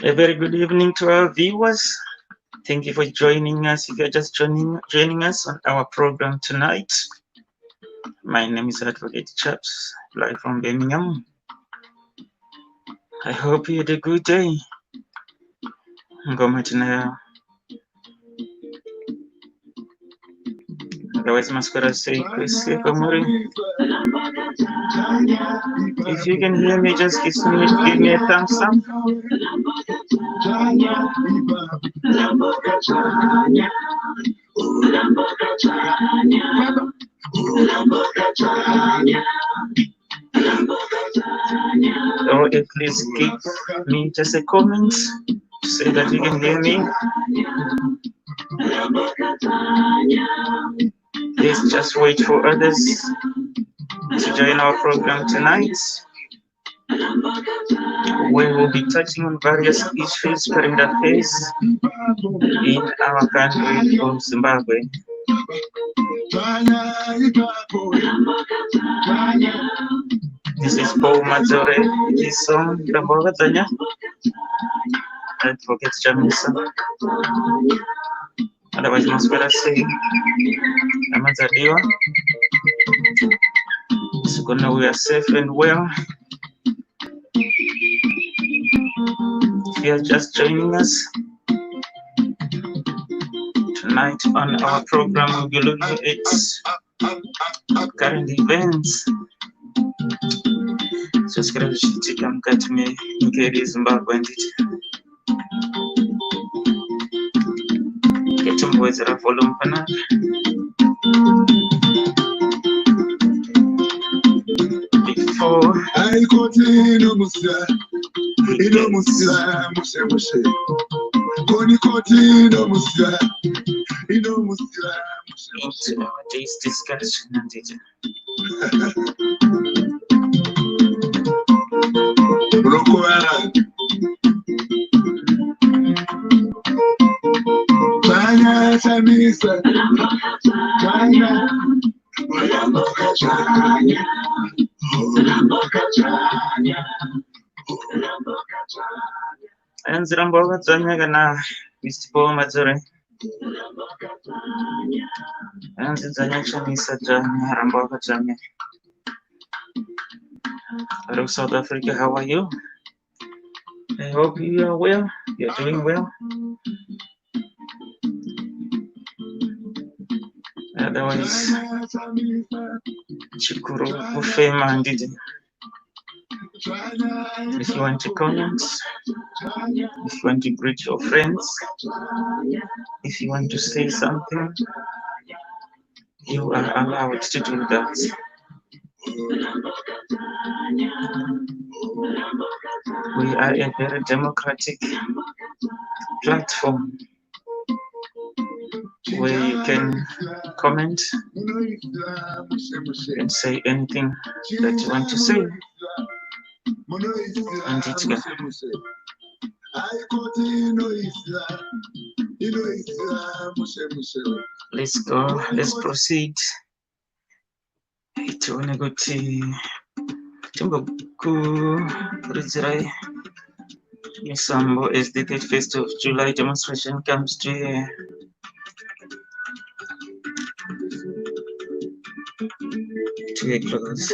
A very good evening to our viewers. Thank you for joining us. If you're just joining us on our program tonight, my name is Advocate Chaps, live from Birmingham. I hope you had a good day. Ngoma tunayo. Otherwise, Masquerade say, Chris Komori. If you can hear me, just give me a thumbs up. Or at least give me just a comment to say that you can hear me. Please just wait for others to join our program tonight. We will be touching on various issues, current affairs in our country of Zimbabwe. This is Paul Mazore, his song, Rambogatanya. Advocate Jamisa. Otherwise, Masquerade say, Amazadiwa. So now we are safe and well. If you are just joining us tonight on our program, we'll be looking at current events. Subscribe to come catch me in Keri Zimbabwe. Get some boys that are following Pana. Before I go to Musa, Musha. Today's discussion and it. Anzirambo wakadzanya kana Mr. Madzore. Anzidzanya chamisa dzanya rambo wakadzanya. Hello South Africa, how are you? I hope you are well. You're doing well. Otherwise, Chikuru Ufema Ndidi. If you want to comment, if you want to greet your friends, if you want to say something, you are allowed to do that. We are a very democratic platform where you can comment and say anything that you want to say. And it's good. Let's go, let's proceed. Tione kuti timbokuridzirai Isambo as the 31st of July demonstration comes to a close.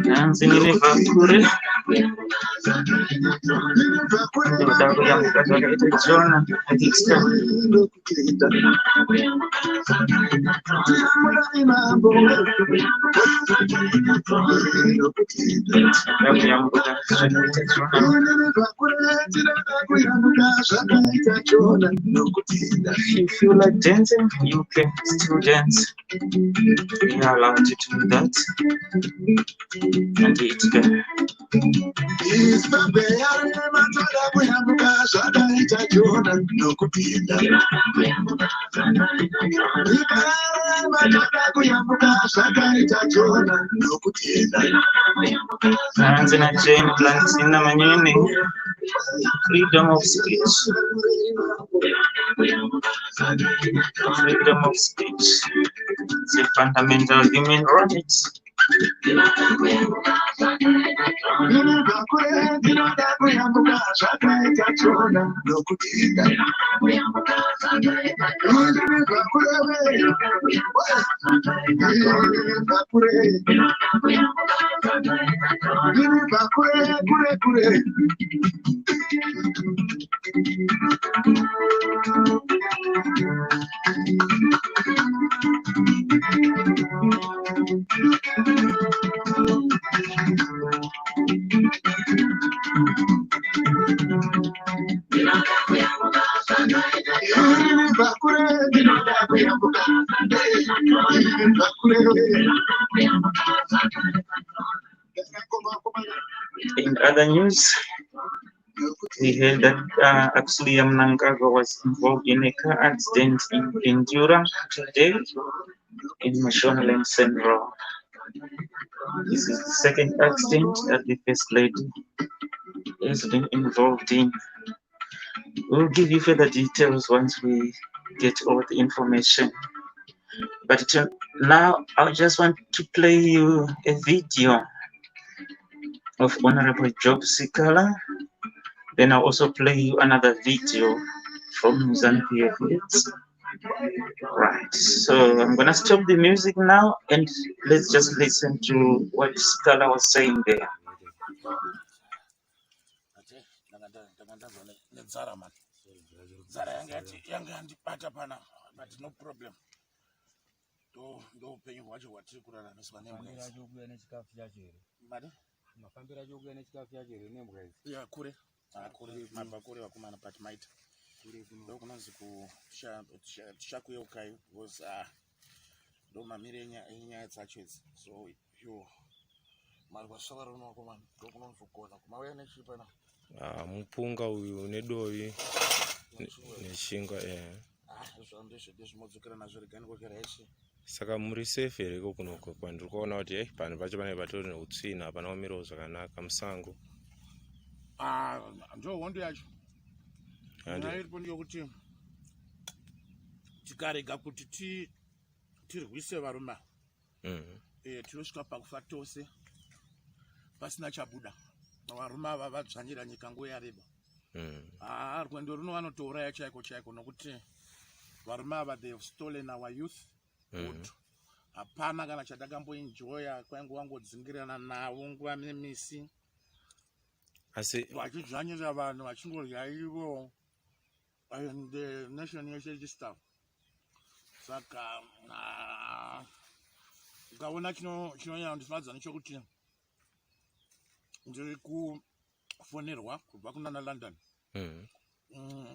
Nanzi Nivakure Ndodago ya mkazo Jona Adixta If you feel like dancing, you can still dance. We are allowed to do that. And it's good. Freedom of speech. Freedom of speech. It's a fundamental human right. In other news, we heard that Axlia Mnangagwa was involved in a car accident in Pindura today in Mashonaland Central. This is the second accident that the First Lady has been involved in. We'll give you further details once we get all the information. But now I just want to play you a video of Honorable Job Sikala. Then I'll also play you another video from ZANU-PF. Right, so I'm gonna stop the music now and let's just listen to what Sikala was saying there. But no problem. Do pay what you want to put on this one. Yeah, Kure. Mabakure Wakumana Patmite. Dokunaziku Shaku Yokai was Doma Mirenia in Satches. So you Malvasala no command, Dokunon for Kona. Mawene Shipana. Mupunga uyu nedoi neshinga saka muri safe here kunoko kwandiri kuona kuti panhu pacho pane patori neutsvina hapana kumirawo zvakanaka musango ndo hondo yacho iripo ndeyekuti tikarega kuti tirwise varume tinosvika pakufa tose pasina chabuda. Varume ava vadzvanyira nyika nguva yareba. Rwendo runo vanotouraya chaiko chaiko nokuti varume ava they have stolen our youth. Hapana kana chatakamboenjoya kwainge wangodzingirana navo nguva nemisi vachidzvanyira vanhu vachingorya ivo and the nation yeshe ichistaff. Saka ukaona chinonyanya kundifadza nechokuti ndiri kufonerwa kubva kunana London.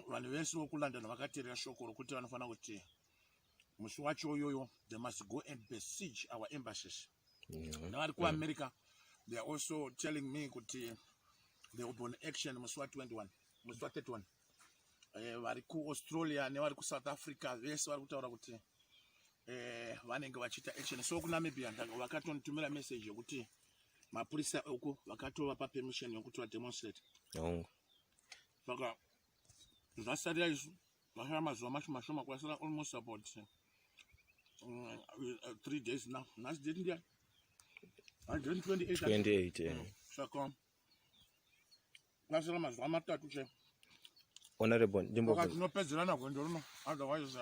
Vanhu vese vokuLondon vakateerera shoko rokuti vanofanira kuti musi wacho iyoyo they must go and besiege our embassies. Navari kuAmerica they are also telling me kuti they will be on action musi wa21 musi wa31. Vari kuAustralia nevari kuSouth Africa vese vari kutaura kuti vanenge vachiita action. So kuNamibia vakatonitumira message yokuti mapurisa uko vakatovapa permission yokuti vademonstrate. Saka zvasarira izvo zvasara mazuva mashoma kwasara almost about 3 days now. That's date ndiya 28. Saka kwasara mazuva matatu che. Honorable Ndimbo. Tinopedzerana gwendo runo. Otherwise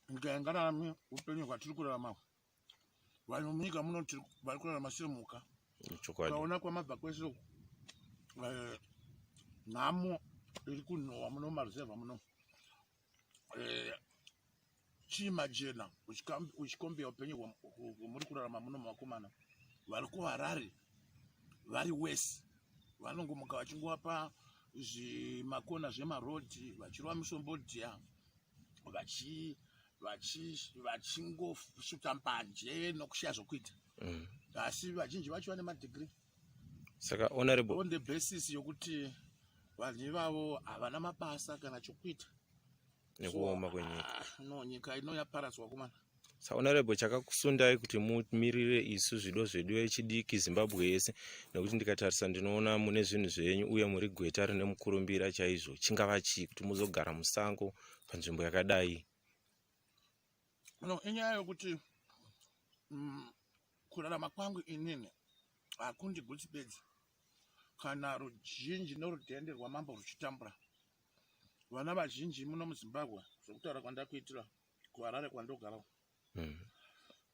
ndikaengarami upenyu kwatiri kurarama. Vanhu munyika muno vari kurarama semuka. Ukaona kwamabva kwese nhamo iri kunhohwa muno mumaruzevha muno. Chimajena uchikombeya upenyu hwamuri kurarama muno muvakomana. Vari kuHarare vari wese vanongomuka vachingowapa zvimakona zvemarodhi vachirova misombodhiya vachingosuta mbanje nokushaya zvokuita. Asi vazhinji vacho vane madegree. Saka honorable on the basis yokuti vanhu ivavo havana mabasa kana chokuita nekuoma kwenyika. No, nyika ino yaparadzwa kumana. Sa honorable chakakusundai kuti mumirire isu zvido zvedu vechidiki Zimbabwe yese nekuti ndikatarisa ndinoona mune zvinhu zvenyu uye muri gweta rine mukurumbira chaizvo. Chingava chii kuti muzogara musango panzvimbo yakadai? No, inyaya yokuti kurarama kwangu inini hakundigutsi bedzi kana ruzhinji norudhende rwamambo ruchitambura. Vana vazhinji muno muZimbabwe zvokutaura kwandakuitira kuHarare kwandogarawo.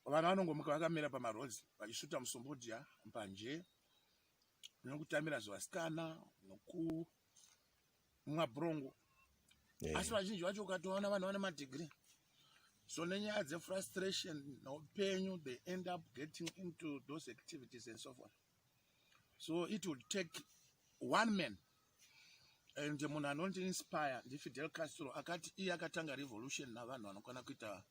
Vanhu vanongomuka vakamira pamarodzi vachisuta musombodhiya mbanje nokutamira zvivasikana nokumwa brongo. Asi vazhinji vacho ukatoona vanhu vane madegree. So nenyaya dzefrustration noupenyu they end up getting into those activities and so forth. So it would take one man and munhu anonti inspire ndiFidel Castro akati iye akatanga revolution navanhu vanokwana kuita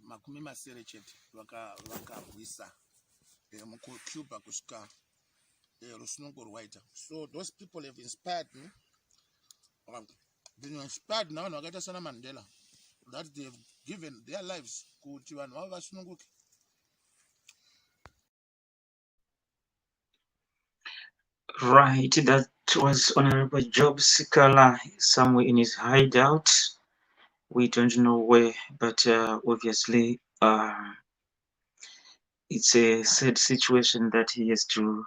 makumi masere chete vakarwisa muCuba kusvika rusunungo rwaita. So those people have inspired me. Been inspired navanhu vakaita sana Mandela that they have given their lives kuti vanhu vavo vasununguke. Right, that was Honorable Job Sikala somewhere in his hideout. We don't know where, but obviously it's a sad situation that he has to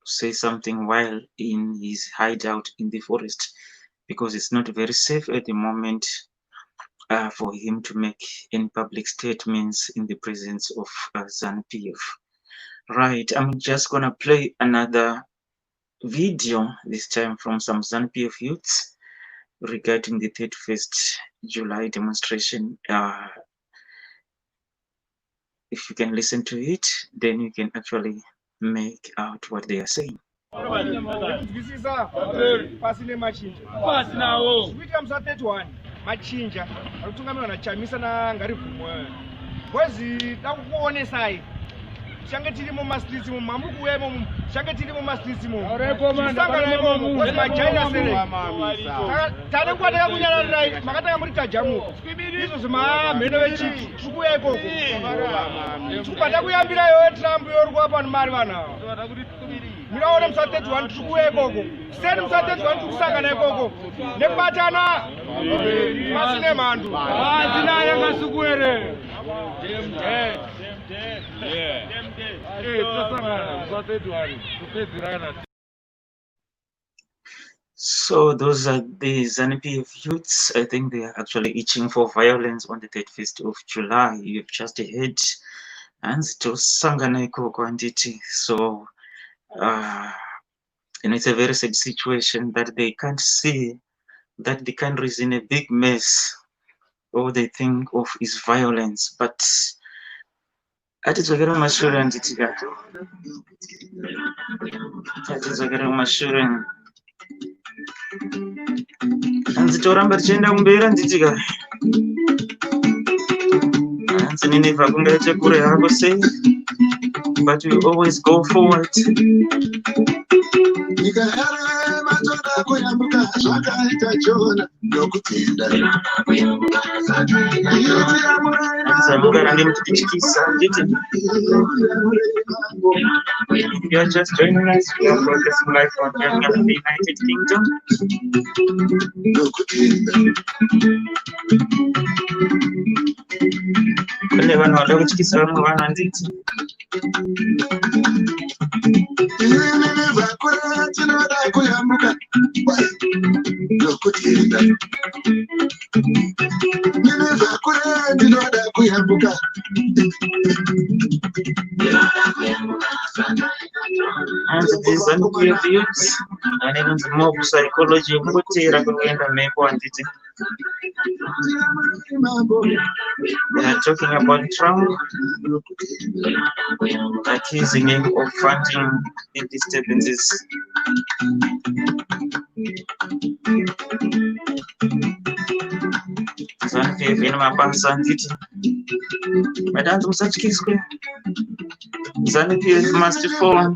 say something while in his hideout in the forest, because it's not very safe at the moment for him to make any public statements in the presence of ZANU-PF. Right, I'm just gonna play another video, this time from some ZANU-PF youths regarding the 31st July demonstration. If you can listen to it, then you can actually make out what they are saying. Machinja akutungamirwa naChamisa naNgarivhumwe kwezi takukuonesai change tiri mumastreets mu mamuri kuuya imomo change tiri mumastreets imomo sangana imomo kwezi majaina sere tade kuva takakunyararirai makatanga muri tajamuka izvo zvimamheno vechiti tiri kuuya ikoko tikuba takuyambira iwe Trump yori kuva pano mari vanhu ava mulaone msa 31 tikuye koko seni msa 31 tikusangana koko nebatana masine mandu mazina yangasukuere So those are the ZANU-PF youths. I think they are actually itching for violence on the 31st of July. You've just heard and to Sangana Koko Anditi. So it's a very sad situation that they can't see that the country is in a big mess. All they think of is violence, but that is very much sure and that is very much sure. Anzitoramba tichienda kumberi anditika anzininiva kungaite kure hako sei, but we always go forward. Anzamugara ndimutichikisa nditi if you are just joining us, we are broadcasting live from Birmingham in the United Kingdom. Kune vanhu vada kutyisa vamwe vanhu handiti and the ZANU-PF youths and even the mob psychology mukutera kuenda mhepo handiti. They are talking about Trump accusing him of funding the disturbances. ZANU-PF in mabasa handiti. Madam musatyiswe. ZANU-PF must fall.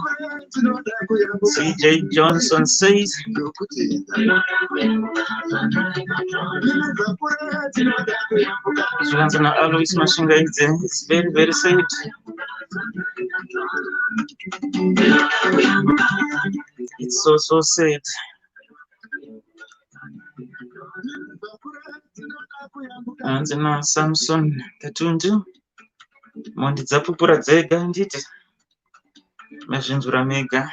CJ Johnson says. Zvikanzana Alois Mashingaidze, it's very, very sad. It's so sad. Anzana Samson Katundu, Mondi dzapupura dzega nditi mazvinzura mega,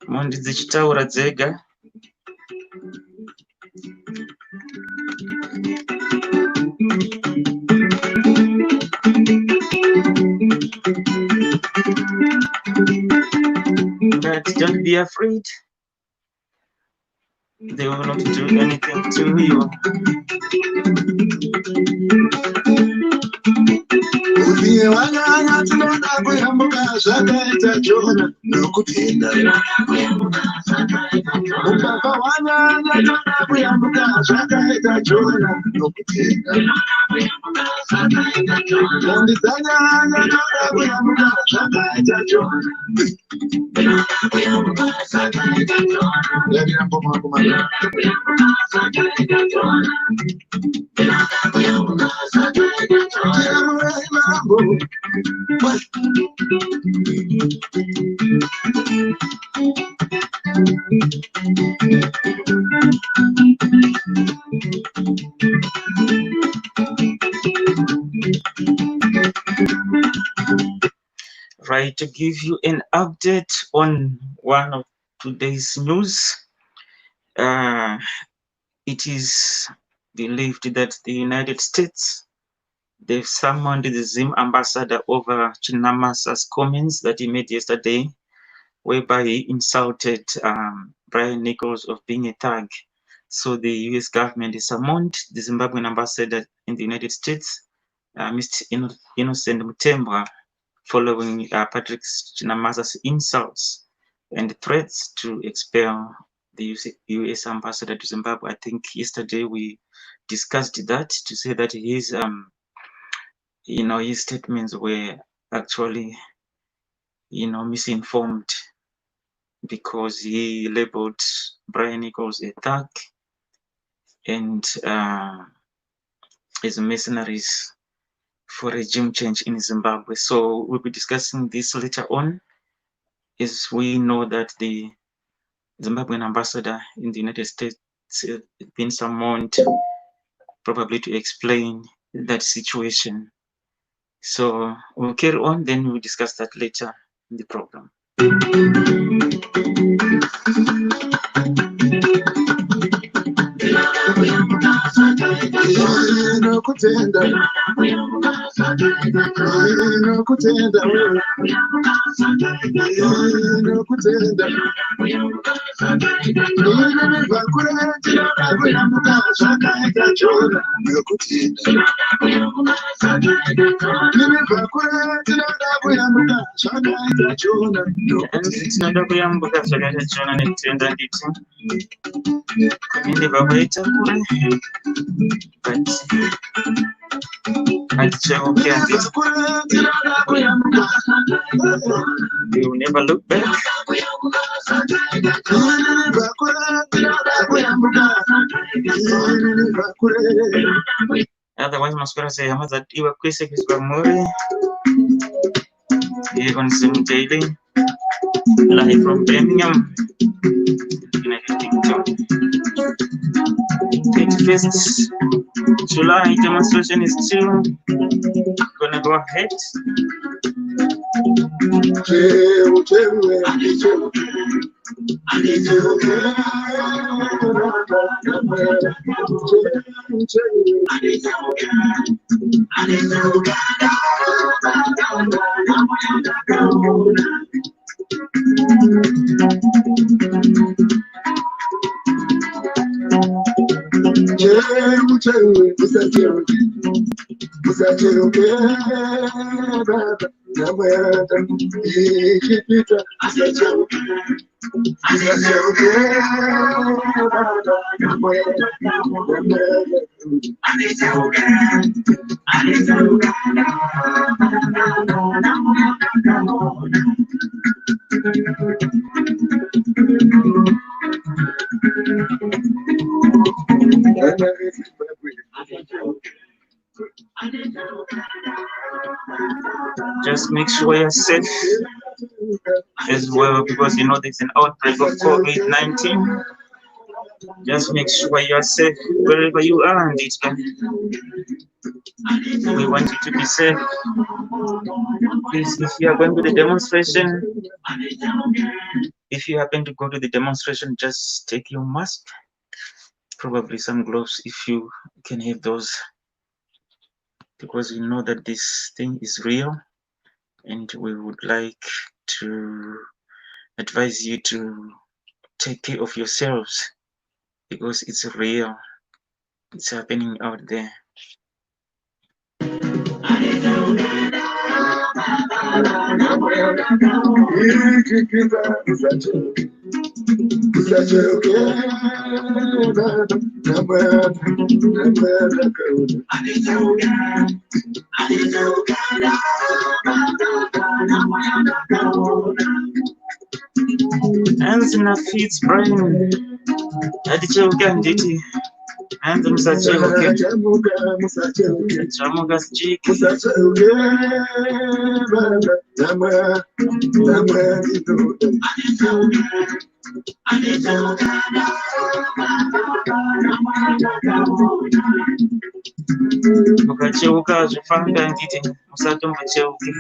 mondi dzichitaura dzega. But don't be afraid. They will not do anything to you. Right, to give you an update on one of today's news. It is believed that the United States, they've summoned the Zim ambassador over Chinamasa's comments that he made yesterday, whereby he insulted Brian Nichols of being a thug. So the US government has summoned the Zimbabwean ambassador in the United States, Mr. Innocent Mutembwa, following Patrick Chinamasa's insults and threats to expel the US ambassador to Zimbabwe. I think yesterday we discussed that, to say that his his statements were actually misinformed, because he labeled Brian Nichols a thug and as mercenaries for regime change in Zimbabwe. So we'll be discussing this later on. as we know that the Zimbabwean ambassador in the United States has been summoned probably to explain that situation. So we'll carry on, then we'll discuss that later in the program. We will never look back. Otherwise, Mascara say, "I'm that you were quick is Bamori." Even Sim Daily, live from Birmingham, United Kingdom. 21st July demonstration is still gonna go ahead. Just make sure you're safe as well, because you know there's an outbreak of COVID-19. Just make sure you're safe wherever you are, and we want you to be safe. Please, if you are going to the demonstration, if you happen to go to the demonstration, just take your mask, probably some gloves if you can have those, because we know that this thing is real, and we would like to advise you to take care of yourselves, because it's real. It's happening out there. Hands in our feet, brain. Adicheuka nditi. Hands musacheuke. Chamuka sijiki. Mukacheuka zvifanga nditi musatombacheuke.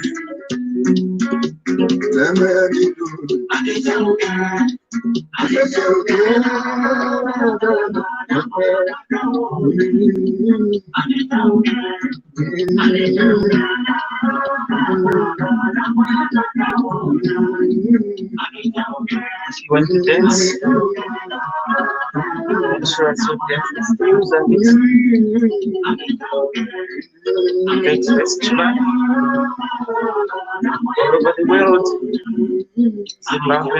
If you want to dance, make sure it's with dance skills and it's West July all over the world. Zimbabwe,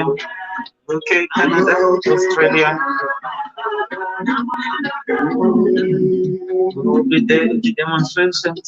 UK, Canada, Australia. We will be there at the demonstrations.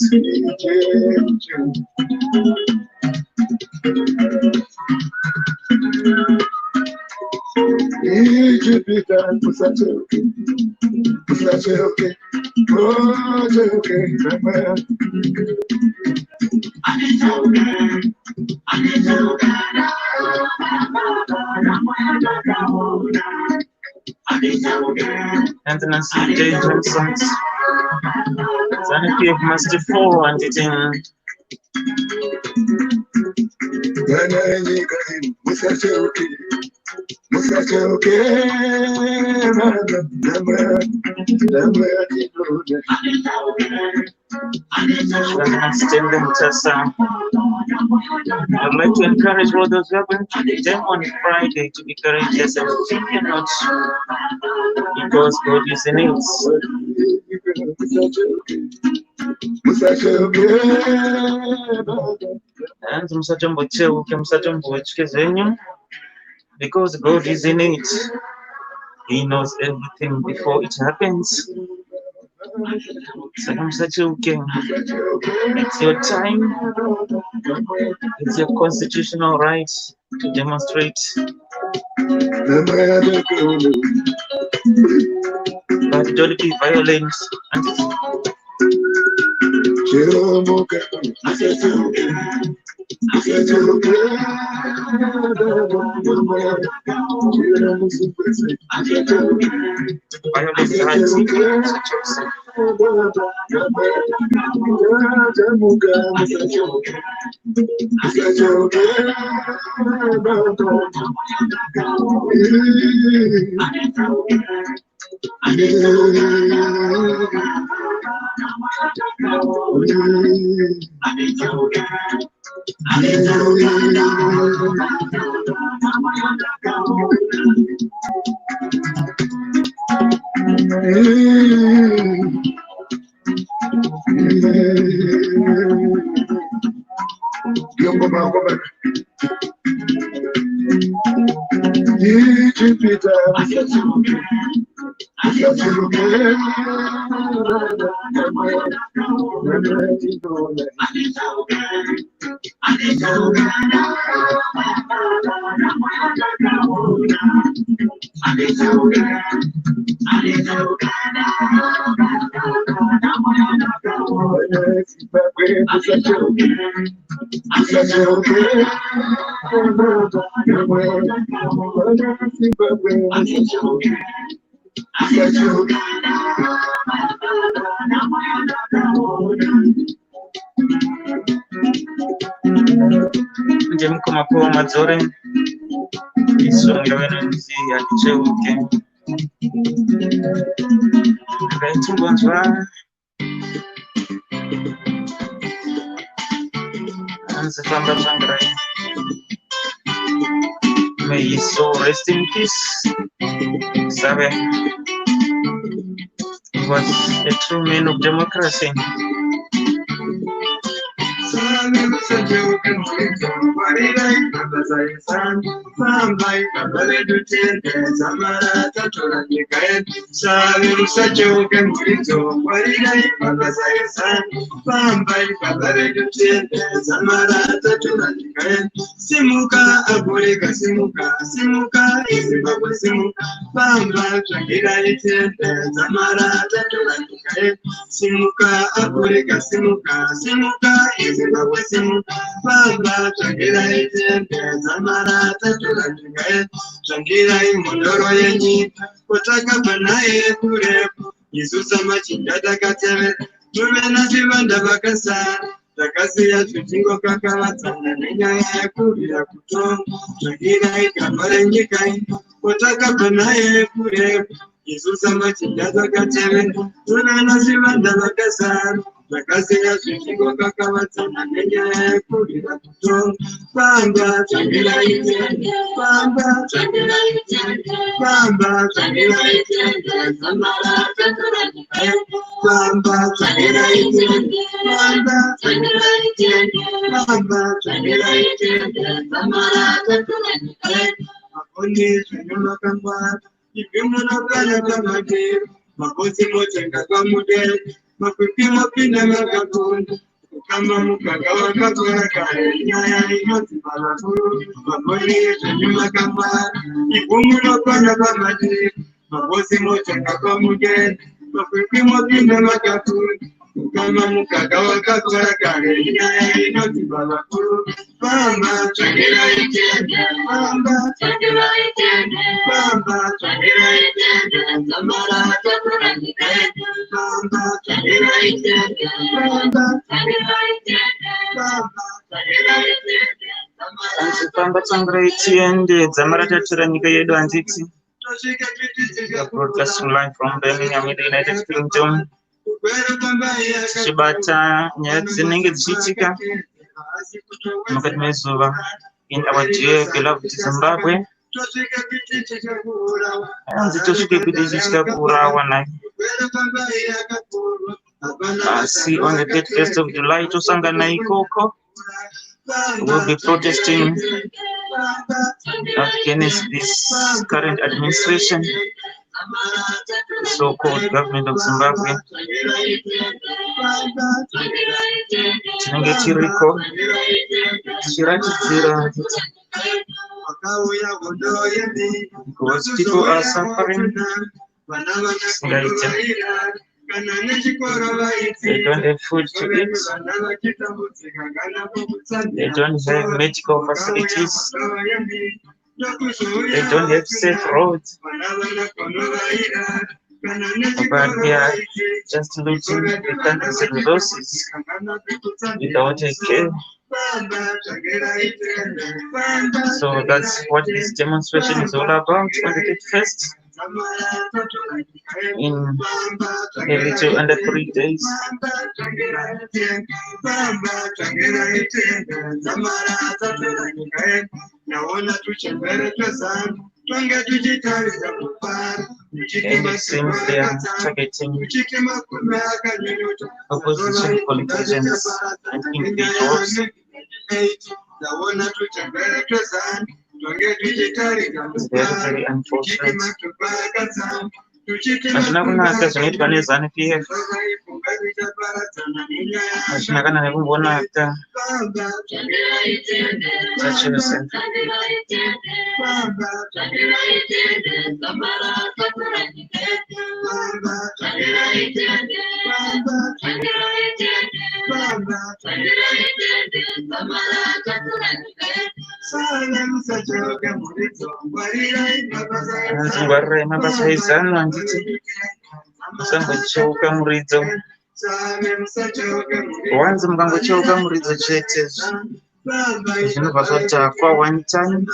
And Nancy J. Johnson. Zanaki of Master 4 and it in. I'd like to encourage all those who are going to the gym on Friday to be courageous and fear not, because God is in it. And because God is in it, He knows everything before it happens. It's your time, it's your constitutional right to demonstrate. But don't be violent. May his soul rest in peace. Sabe, he was a true man of democracy. Simuka aboreka simuka simuka Zimbabwe simuka pamba changira itende zamara tatulandikae simuka aboreka simuka simuka Zimbabwe simuka pamba changira itende zamara tatulandikae changira imondoro yenyika kotaka banaye kurepo Yesusa machinda takateve tumena zvivanda vakasara takasiya tuchingo kakavatsana nenyaya yekurira kutonga zvagira igama renyika ino kotakabva naye kurepo Yesusa machinda takatevera tumena zvivanda vakasara takasiya tuchingo kakavatsana nenyaya yekurira kutonga pamba zvagira itende pamba zvagira itende pamba zvagira itende zamara taturanyika pamba zvagira itende pamba zvagira itende pamba zvagira itende zamara taturanyika makoni zvinonakangwara ibvimunokana kamadero makosi motenga kwamudere makwikwi mopinda makakunda kukama muganga wakakora kare nyaya inodzima vakuru makoni zvinonakangwara ibvimunokana kamadero makosi motenga kwamudere makwikwi mopinda makakunda Kama mukaka wakakora kare inyaya inoti babakuru Bamba twagira itende Bamba twagira itende Bamba twagira itende Zamara takuranyika Bamba twagira itende Bamba twagira itende Bamba twagira itende Anzipamba tsangira itende Zamara tatura nyika yedu anziti. We are broadcasting live from Birmingham in the United Kingdom. Tichibata nyaya dzinenge dzichiitika mukati mezuva in our dear beloved Zimbabwe. Hanzi tosvike kuti tichitya kuurawa naye. Asi on the 31st of July tosangana ikoko. We'll be protesting against this current administration, the so-called government of Zimbabwe. Tinenge tiriko tichiratidzira because people are suffering. They don't have food to eat. They don't have medical facilities. They don't have safe roads. But they are just looting the country's resources without a care. So that's what this demonstration is all about on the 31st. In a little under 3 days. And it seems they are targeting opposition politicians and individuals. It's very, very unfortunate. Hazvina kunaka zvinoitwa neZANU-PF. Hazvina kana nekumbonaka zvachose. Ngwarirai mabasa ezanu handiti musangocheuka muridzo. Wanzi mukangocheuka muridzo chete zvinobva zvatafa one time.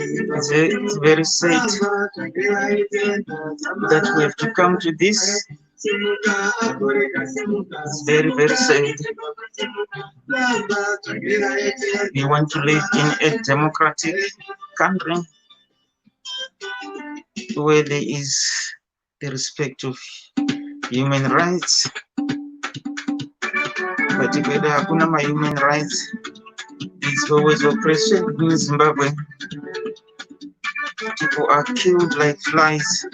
It's very sad that we have to come to this. It's very, very sad. We want to live in a democratic country where there is the respect of human rights. But if there are no human rights, it's always oppression in Zimbabwe. People are killed like flies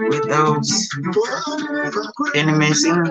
without any messing.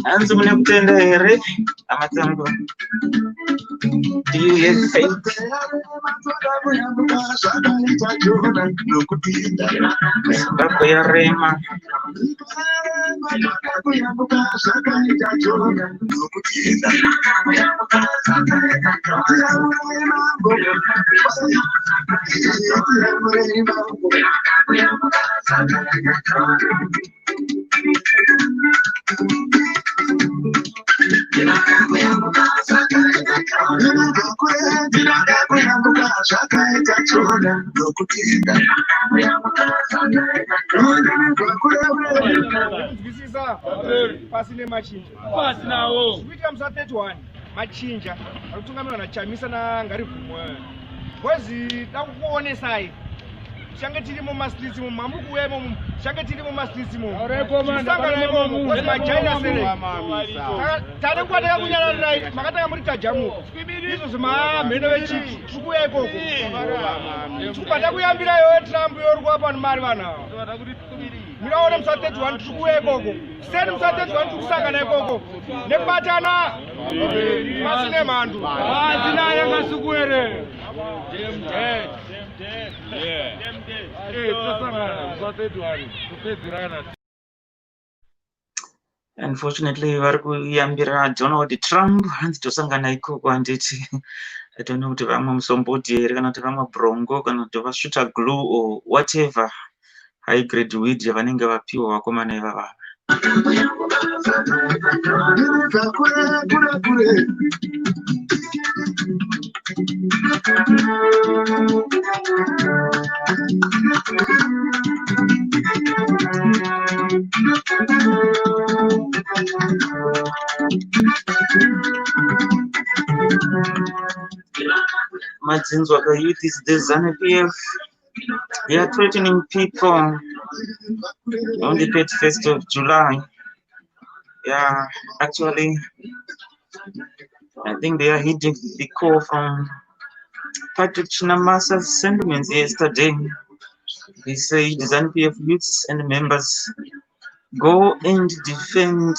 Hanzi mune kutenda here amatango? Do you have faith? Zimbabwe yarema. Pasine machinja. Pasinawo. Kuita musa 31. machinja akutungamirwa naChamisa naNgarivhumwe bwezi takukuonesai shange tiri mumastreets mu mambuku wemo shange tiri mumastreets mu sangana imomo bwezi majaina sere tane kwata yakunyala nai makatanga muri tajamuko izvo zvimamheno vechiti tikuya ikoko tikubata kuyambira yo Trump yorwa pano mari vanhu miraona musa 31 tikuya ikoko seni musa 31 tikusangana ikoko nekubatana pasine mhandu pasina yangasikuere Unfortunately, vari kuyambira Donald Trump hanzi tosangana ikoko handiti. I don't know kuti vamwe musomboti here kana kuti vamwe brongo kana kuti vasvuta glue or whatever high grade weed yavanenge vapiwa vakomana ivava. Madzinzwaka youth is the ZANU-PF. They are threatening people on the 31st of July. Yeah, actually, I think they are hitting the call from Patrick Chinamasa's sentiments yesterday. He said ZANU-PF youths and members go and defend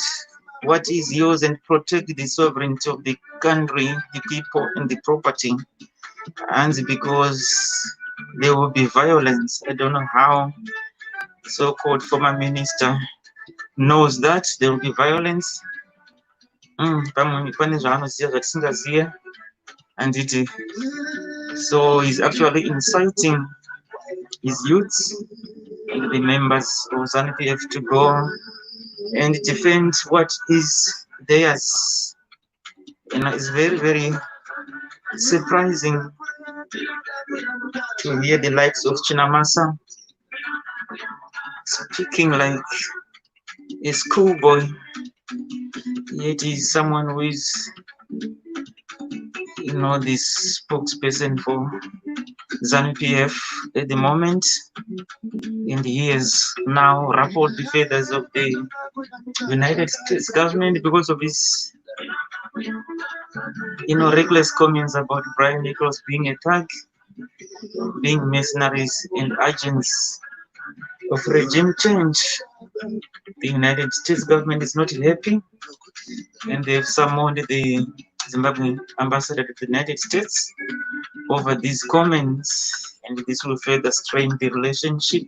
what is yours and protect the sovereignty of the country, the people, and the property. And because there will be violence, I don't know how so-called former minister knows that there will be violence. So he's actually inciting his youths and the members of ZANU-PF to go and defend what is theirs. And it's very, very surprising to hear the likes of Chinamasa speaking like a schoolboy, yet he's someone who is, the spokesperson for ZANU-PF at the moment, and he has now ruffled the feathers of the United States government because of his reckless comments about Brian Nichols being a thug, being mercenaries and agents of regime change. The United States government is not happy, and they've summoned the Zimbabwean ambassador to the United States over these comments, and this will further strain the relationship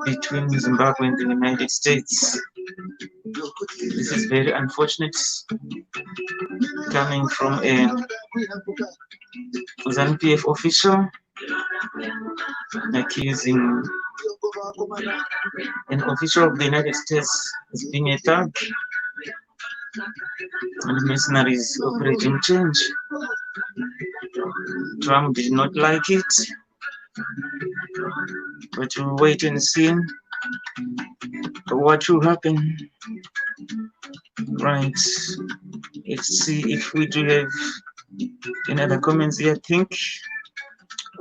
between Zimbabwe and the United States. This is very unfortunate, coming from a ZANU-PF official accusing an official of the United States as being a thug and mercenaries of regime change. Trump did not like it, but we'll wait and see what will happen. Right, let's see if we do have any other comments here. I think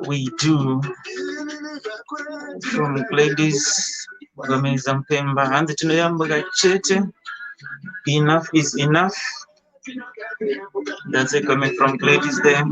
we do. From Gladys Gomeza Mpemba, and tinoyambuka chete, enough is enough. That's a comment from Gladys there.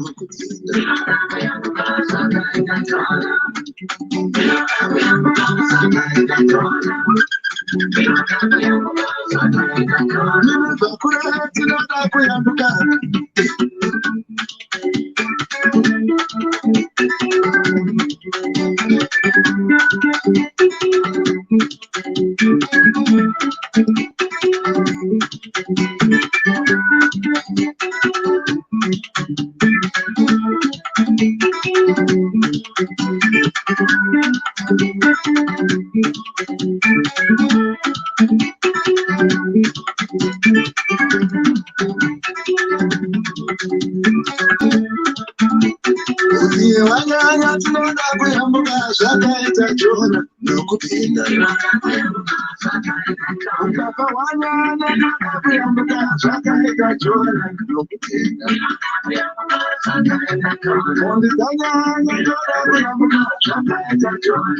wanyanya tinoda kuyambuka zvakaita jona nokupinda ukapa wanyanya tinoda kuyambuka zvakaita jona nokupinda mondi dzanyanya tinoda kuyambuka zvakaita jona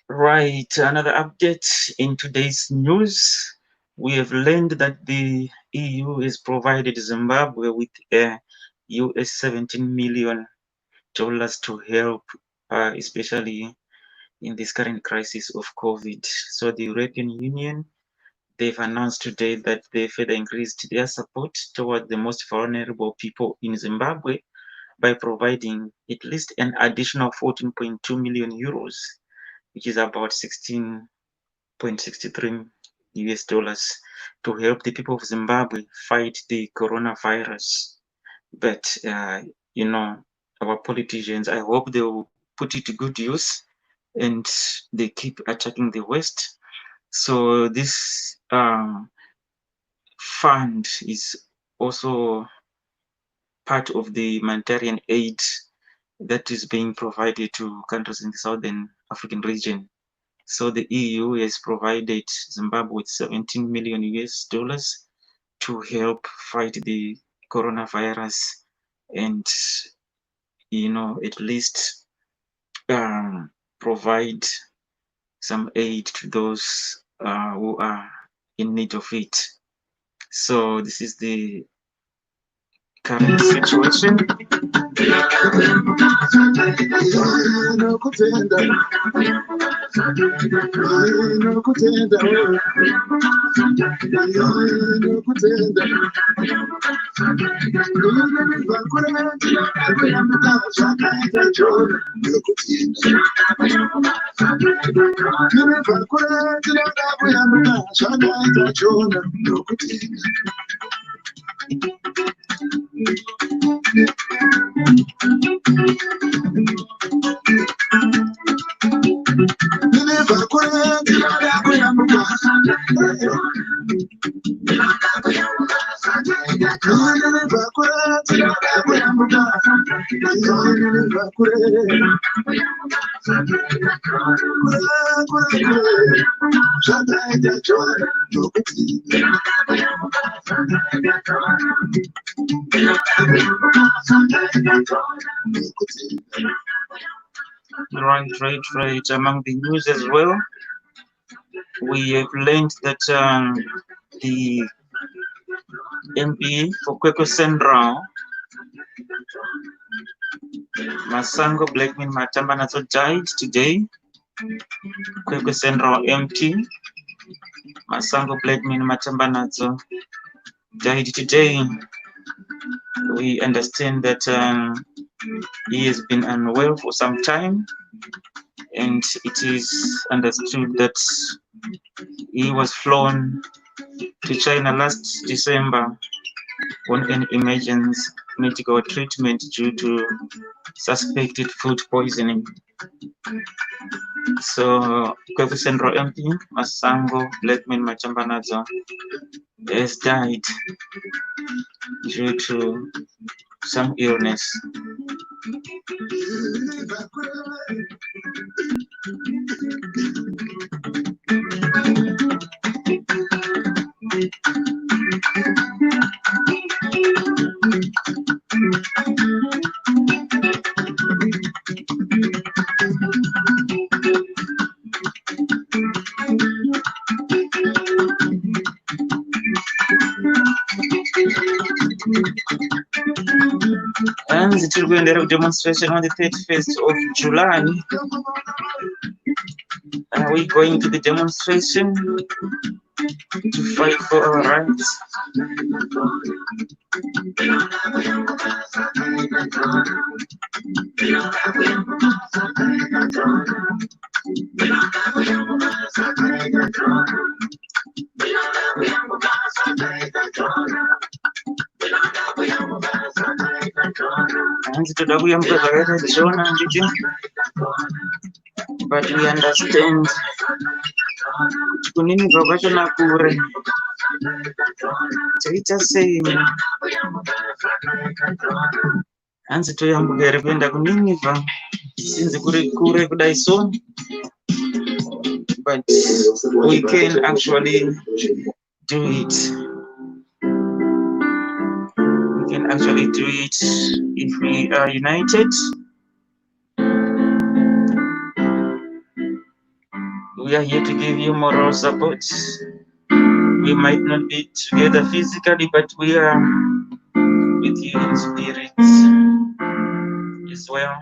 Right, another update in today's news. We have learned that the EU has provided Zimbabwe with US $17 million to help, especially in this current crisis of COVID. So the European Union, they've announced today that they further increased their support toward the most vulnerable people in Zimbabwe by providing at least an additional 14.2 million euros, which is about 16.63 US dollars, to help the people of Zimbabwe fight the coronavirus. But, you know, our politicians, I hope they will put it to good use and they keep attacking the West. So this fund is also part of the humanitarian aid that is being provided to countries in the Southern African region. So the EU has provided Zimbabwe with 17 million US dollars to help fight the coronavirus and, you know, at least provide some aid to those who are in need of it. So this is the current situation. Right. Among the news as well, we have learned that the MP for Kwekwe Central, Masango Blackman Matambanazo, died today. Kwekwe Central MP Masango Blackman Matambanazo died today. We understand that he has been unwell for some time, and it is understood that he was flown to China last December on an emergency medical treatment due to suspected food poisoning. So Kwekwe Central MP Masango Blackman Matambanazo has died due to some illness. And it will be a demonstration on the 31st of July. Are we going to the demonstration? to fight for our rights. But we understand kunini vavasha na kure chaita sei hanzi toyambuka here kuenda kuniniva sinzi kuri kure kudai so, but we can actually do it. We can actually do it if we are united. We are here to give you moral support. We might not be together physically, but we are with you in spirit as well.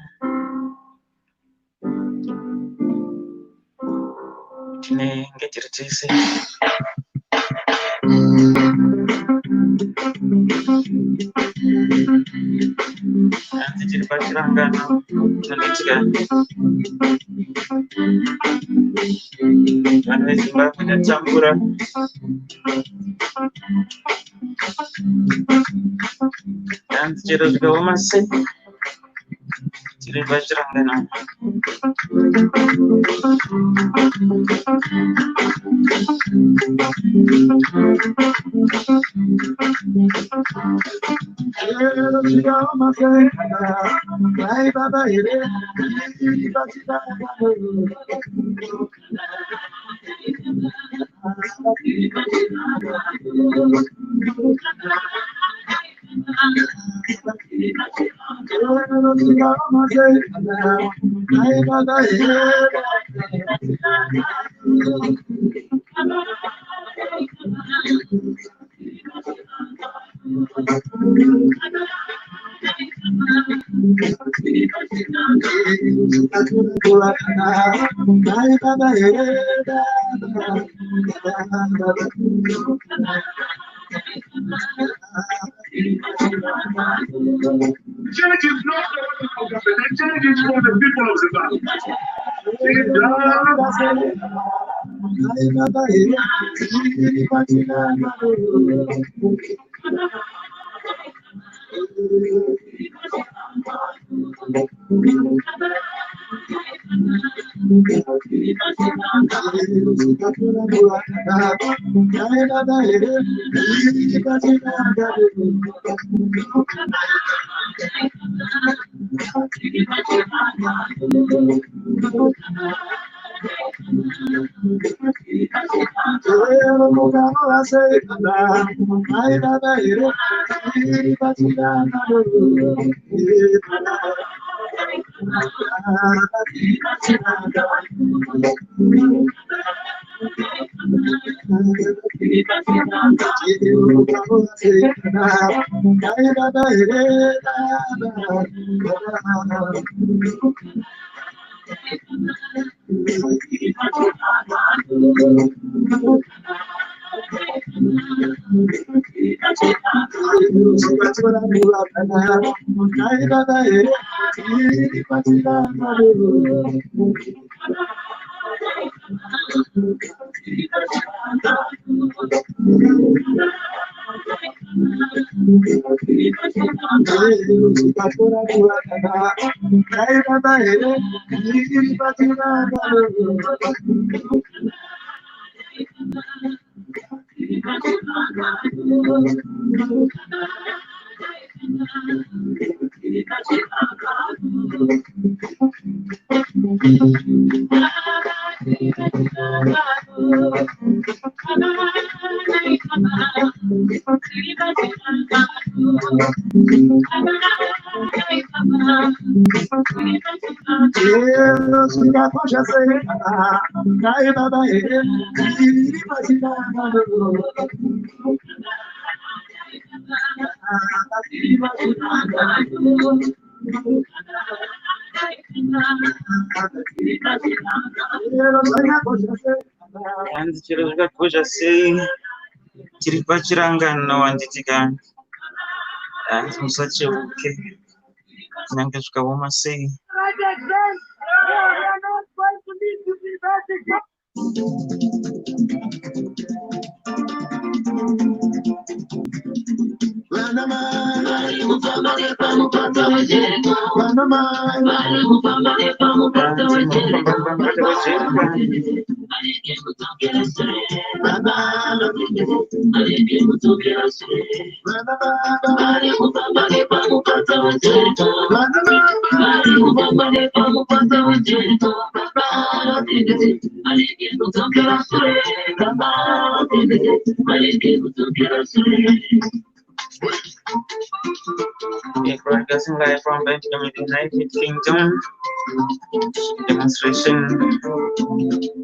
Change is not the change is for the people of hanzi chero zvakakosha sei tiri pachirangano handitika hanzi musacheuke kunyange zvikaoma sei. Broadcasting live from Belgium in the United Kingdom. Demonstration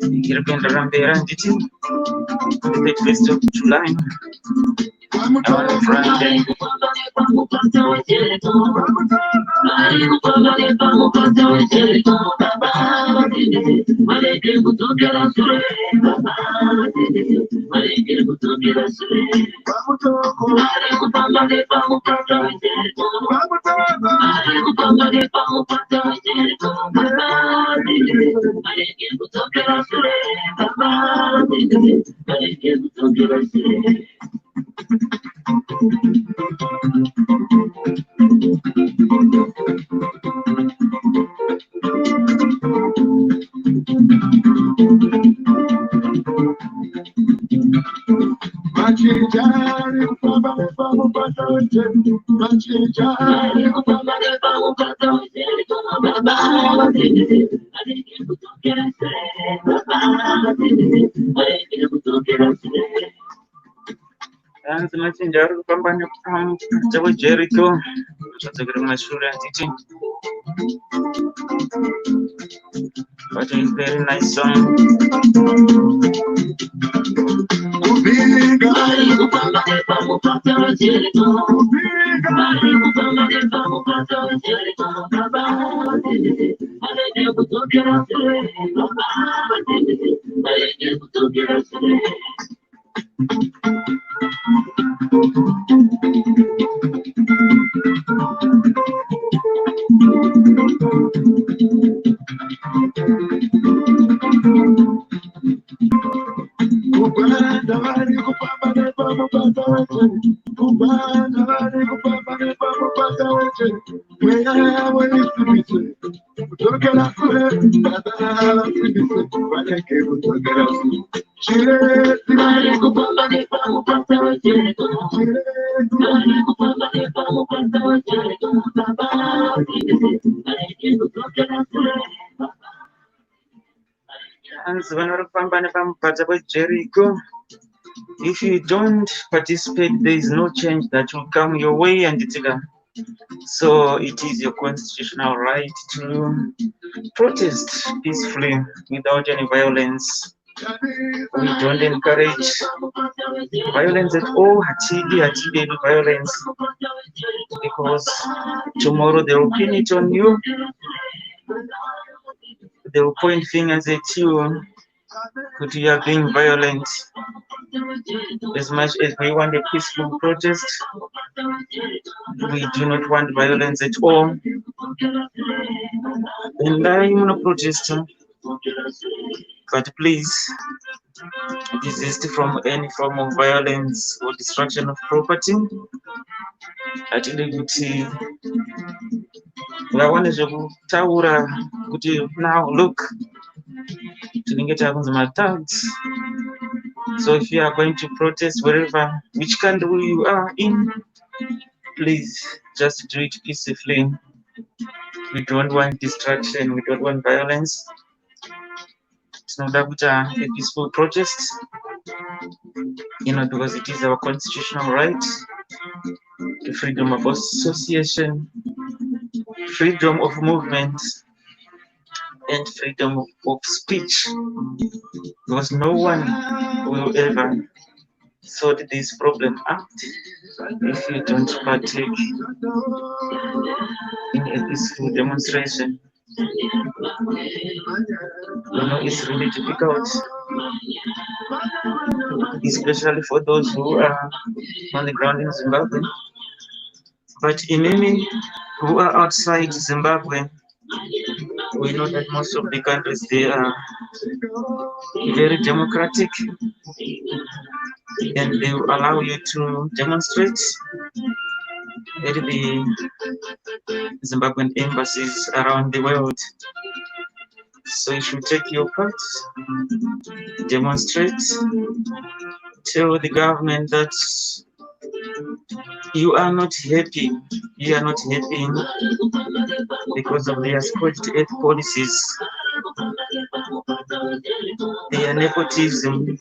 European Rambera Entity on the 1st of July. On Friday. Hanzi machinja ari kufamba nepamupata weJericho zvadzokera kumashure handiti, but a very nice song. Hanzi vanofamba nepamupata weJericho. If you don't participate, there is no change that will come your way, and so it is your constitutional right to protest peacefully without any violence. We don't encourage violence at all. Hatidi violence, because tomorrow they will pin it on you. They will point fingers at you that you are being violent. As much as we want a peaceful protest, we do not want violence at all. And I'm a protester, but please desist from any form of violence or destruction of property. Atili kuti vawane zvekutaura kuti now look tinenge takunzi matags. So if you are going to protest wherever, which country you are in, please just do it peacefully. We don't want destruction, we don't want violence. Tinoda kuita a peaceful protest, because it is our constitutional right, the freedom of association, freedom of movement, and freedom of speech, because no one will ever sort this problem out if you don't partake in a peaceful demonstration. It's really difficult especially for those who are on the ground in Zimbabwe. But in many who are outside Zimbabwe, we know that most of the countries, they are very democratic, and they will allow you to demonstrate at the Zimbabwean embassies around the world. So you should take your part, demonstrate, tell the government that you are not happy because of their scorched earth policies, their nepotism,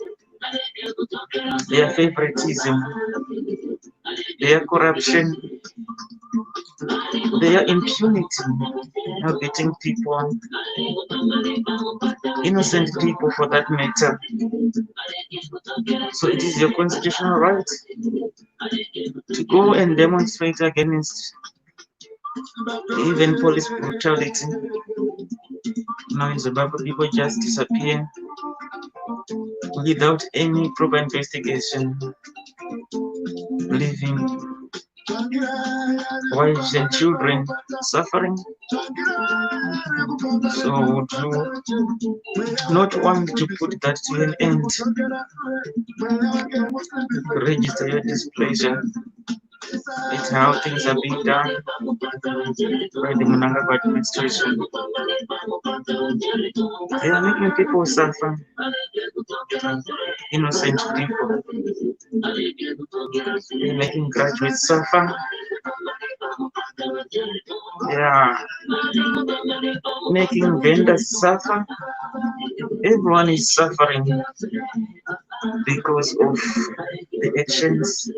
their favoritism, their corruption, their impunity, beating people, innocent people for that matter. So it is your constitutional right to go and demonstrate against even police brutality. Now in Zimbabwe, people just disappear without any proper investigation, leaving wives and children suffering. So would you not want to put that to an end? Register your displeasure at how things are being done by the Mnangagwa administration. They are making people suffer, innocent people. They are making graduates suffer. They are making vendors suffer. Everyone is suffering because of the actions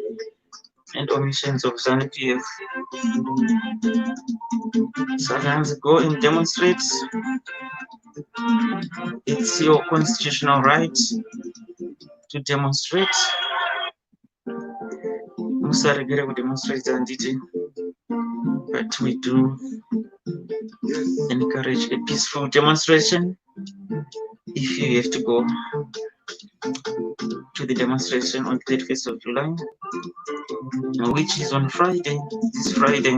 and omissions of ZANU-PF. Sometimes go and demonstrate. It's your constitutional right to demonstrate. Musarigere demonstrate anditi, but we do encourage a peaceful demonstration. If you have to go to the demonstration on 31st of July, which is on Friday, this Friday,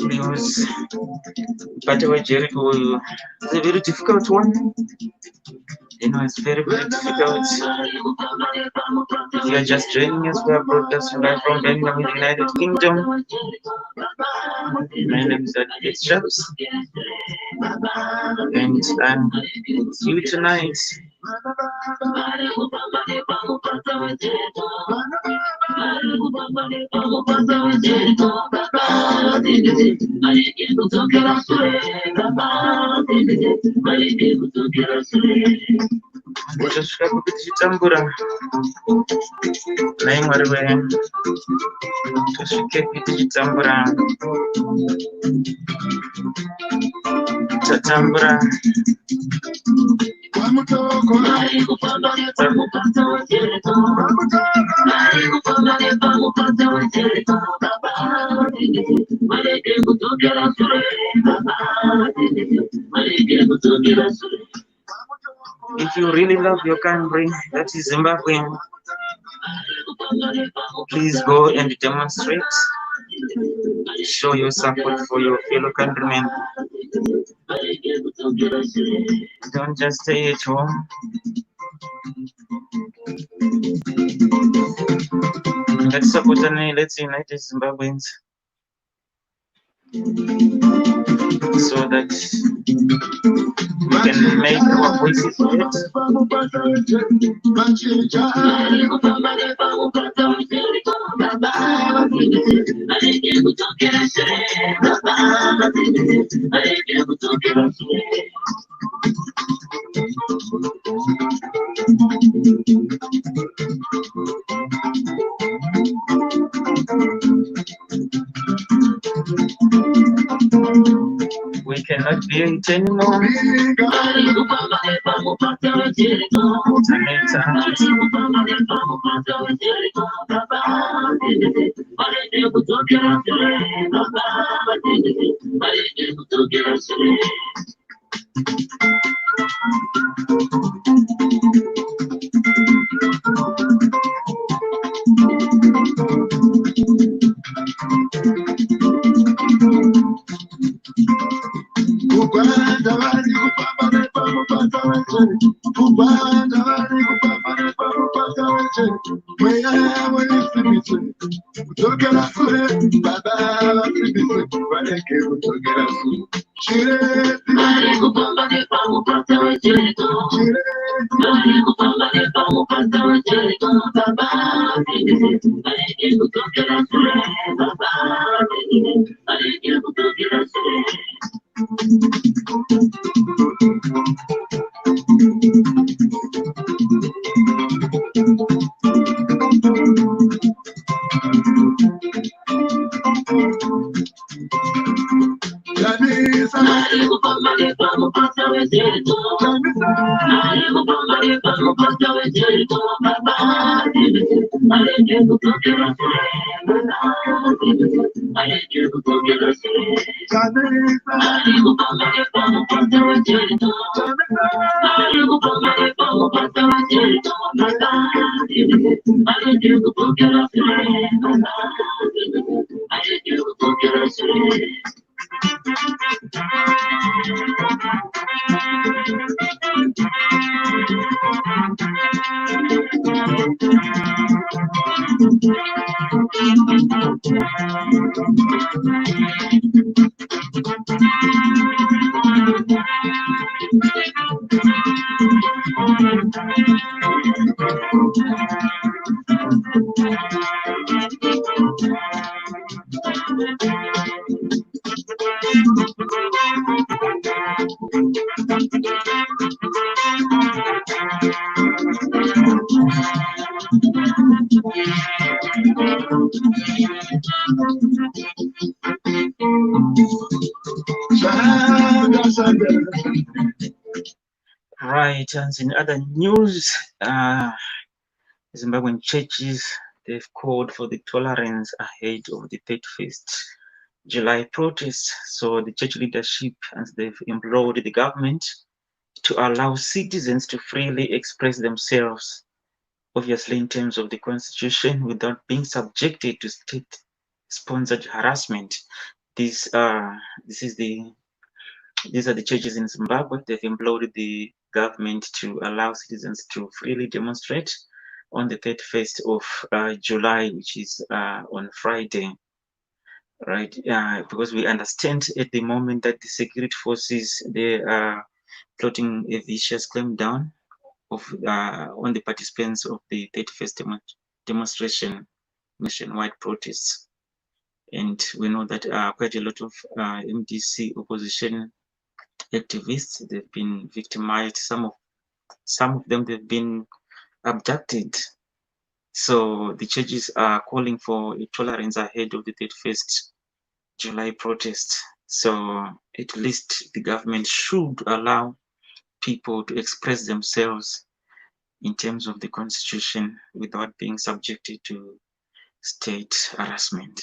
because Batawa Jericho is a very difficult one. You know, it's very, very difficult. If you are just joining us, we are broadcasting live from Birmingham in the United Kingdom. My name is Advocate Chaps, and I'm with you tonight. Ndashaka kuchitambura naye mwari we tusvike kuchitambura tatambura If you really love your country, that is Zimbabwe, please go and demonstrate. Show your support for your fellow countrymen. Don't just stay at home. Let's support and let's unite Zimbabweans so that we can make our voices heard. We cannot bear it anymore. Right, and in other news, Zimbabwean churches, they've called for the tolerance ahead of the 31st July protests. So the church leadership, and they've implored the government to allow citizens to freely express themselves, obviously in terms of the constitution, without being subjected to state-sponsored harassment. These are the churches in Zimbabwe. They've implored the government to allow citizens to freely demonstrate on the 31st of July, which is on Friday, right? Because we understand at the moment that the security forces, they are plotting a vicious clampdown on the participants of the 31st demonstration, nationwide protests. And we know that quite a lot of MDC opposition activists, they've been victimized. Some of them, they've been abducted. So the churches are calling for a tolerance ahead of the 31st July protest. So at least the government should allow people to express themselves in terms of the constitution without being subjected to state harassment.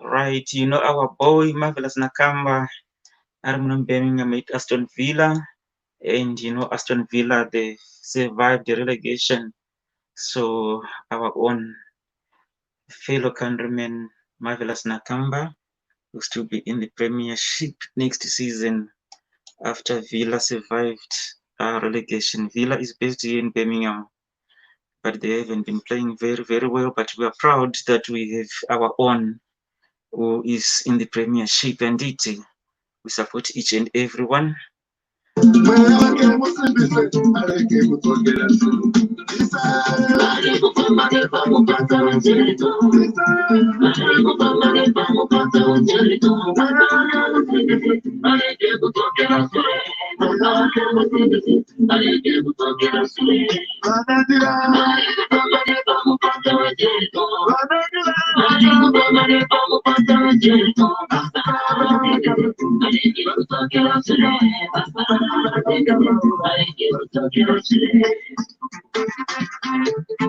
Right, you know our boy Marvelous Nakamba, Armand Birmingham at Aston Villa, and you know Aston Villa, they survived the relegation. So our own fellow countryman Marvelous Nakamba will still be in the Premiership next season after Villa survived relegation. Villa is based here in Birmingham, but they haven't been playing very, very well. But we are proud that we have our own who is in the Premiership, and we support each and everyone.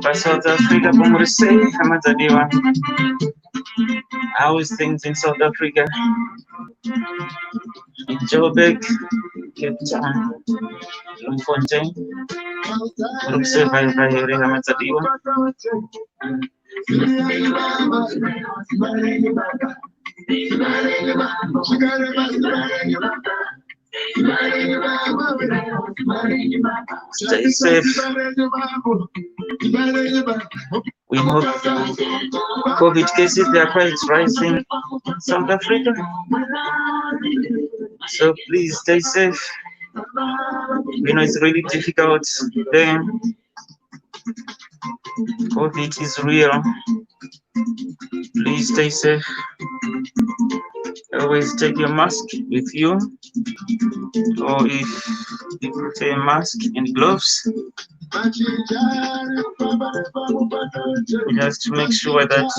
South Africa, how is things in South Africa? In Joburg, Cape Town, Bloemfontein, stay safe. We know COVID cases, they are quite rising in South Africa. So please stay safe. We know it's really difficult there. COVID is real. Please stay safe. Always take your mask with you, or if you prefer a mask and gloves, just to make sure that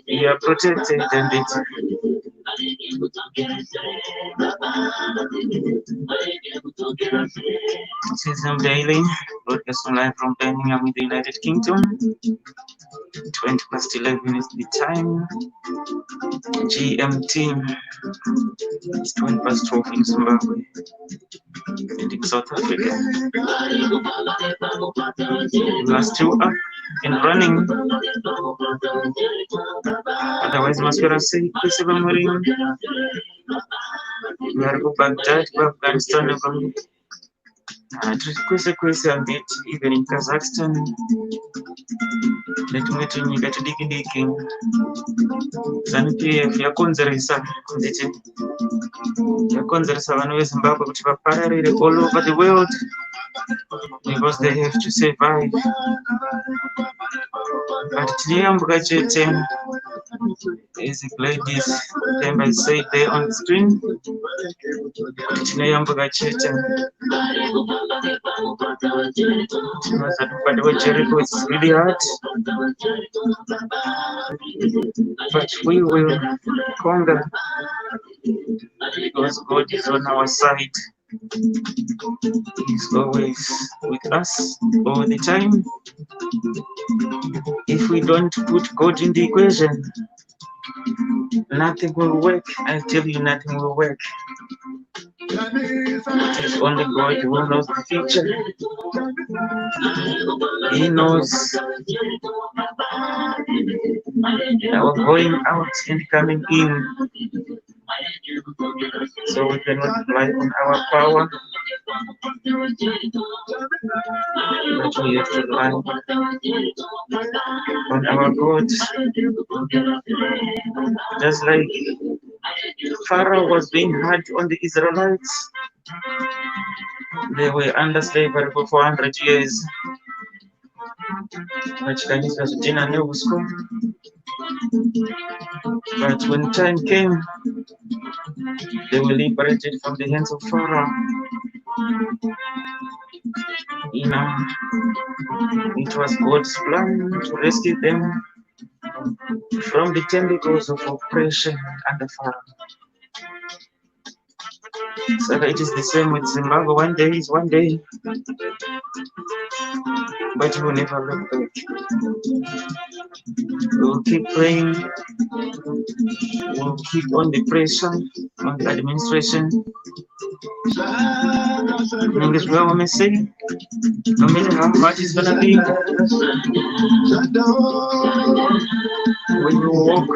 you are protected and Citizen Daily, broadcasting live from Birmingham in the United Kingdom. 11 is the time. GMT. It's 12 in Zimbabwe and in South Africa. We are still up and running. Otherwise, Mascara say, we are go back to Afghanistan. Even in Kazakhstan, let me tell you that Diki ZANU-PF yakonzeresa vanhu veZimbabwe kuti vapararire all over the world because they have to survive. But tineyambuka chete, as ladies Themba said there on the screen, tineyambuka chete. But Jericho is really hard, but we will conquer because God is on our side. He's always with us all the time. If we don't put God in the equation, nothing will work. I tell you, nothing will work. It is only God who knows the future. He knows our going out and coming in. So we cannot rely on our power, but we have to rely on our God. Just like Pharaoh was being hard on the Israelites, they were under slavery for 400 years. But when time came, They were liberated from the hands of Pharaoh. You know, it was God's plan to rescue them from the tentacles of oppression under Pharaoh. So it is the same with Zimbabwe. One day is one day, but we will never look back. We'll keep praying. We'll keep on the pressure on the administration. And as well, I say, no matter how much it's gonna be, when you walk,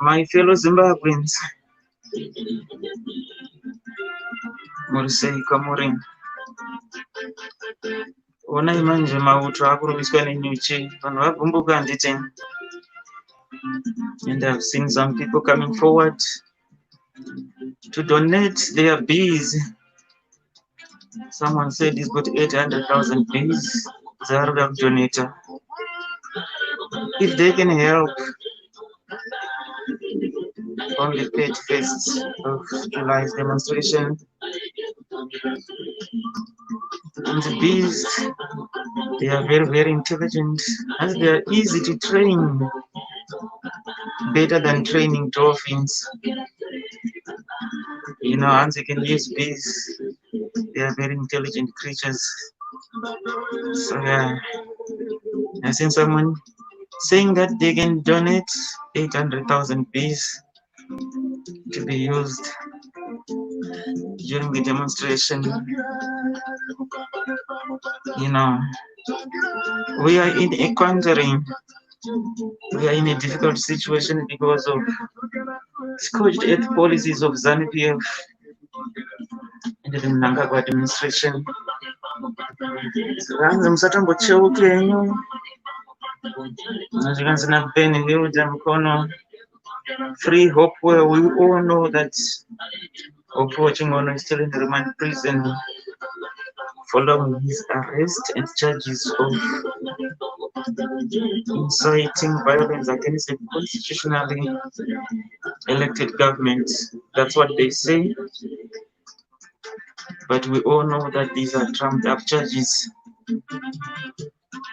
my fellow Zimbabweans, Murisei Kamurin. Onai manje mauto akurumiswa nenyuchi, vanhu vabvumbuka handiti. And I've seen some people coming forward to donate their bees. Someone said he's got 800,000 bees. Zarga donator. If they can help on the 31st of July's demonstration, and the bees, they are very, very intelligent and they are easy to train, better than training dolphins. You know, and they can use bees. They are very intelligent creatures. So yeah, I've seen someone saying that they can donate 800,000 bees to be used during the demonstration. You know, we are in a country, we are in a difficult situation because of scorched earth policies of ZANU-PF and the Mnangagwa administration. Ranzi musatombocheukenyu zvikanzi naBen Hilda Mukono, Free Hopewell. We all know that Hopewell Chingono is still in remand prison following his arrest and charges of inciting violence against the constitutionally elected government. That's what they say. But we all know that these are trumped up charges.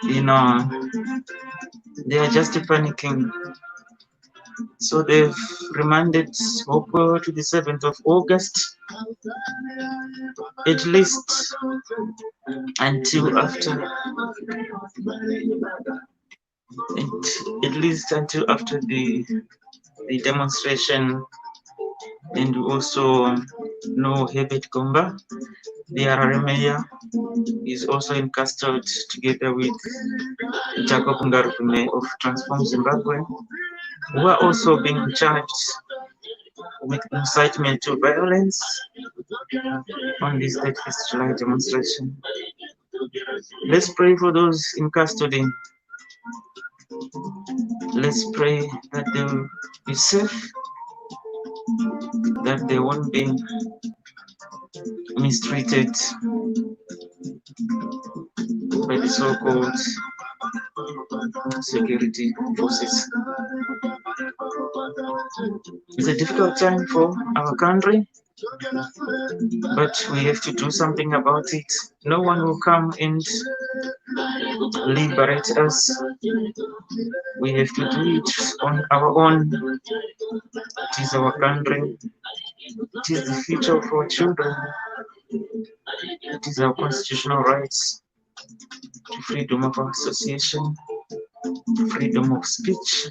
You know, they are just panicking. So they've remanded Hopewell to the 7th of August, at least until after the demonstration. And we also know Herbert Gomba, the RRA mayor, is also in custody together with Jacob Ngarukume of Transform Zimbabwe, who are also being charged with incitement to violence on this 31st July demonstration. Let's pray for those in custody. Let's pray that they will be safe, that they won't be mistreated by the so-called security forces. It's a difficult time for our country, but we have to do something about it. No one will come and liberate us. We have to do it on our own. It is our country. It is the future of our children. It is our constitutional rights to freedom of association, freedom of speech,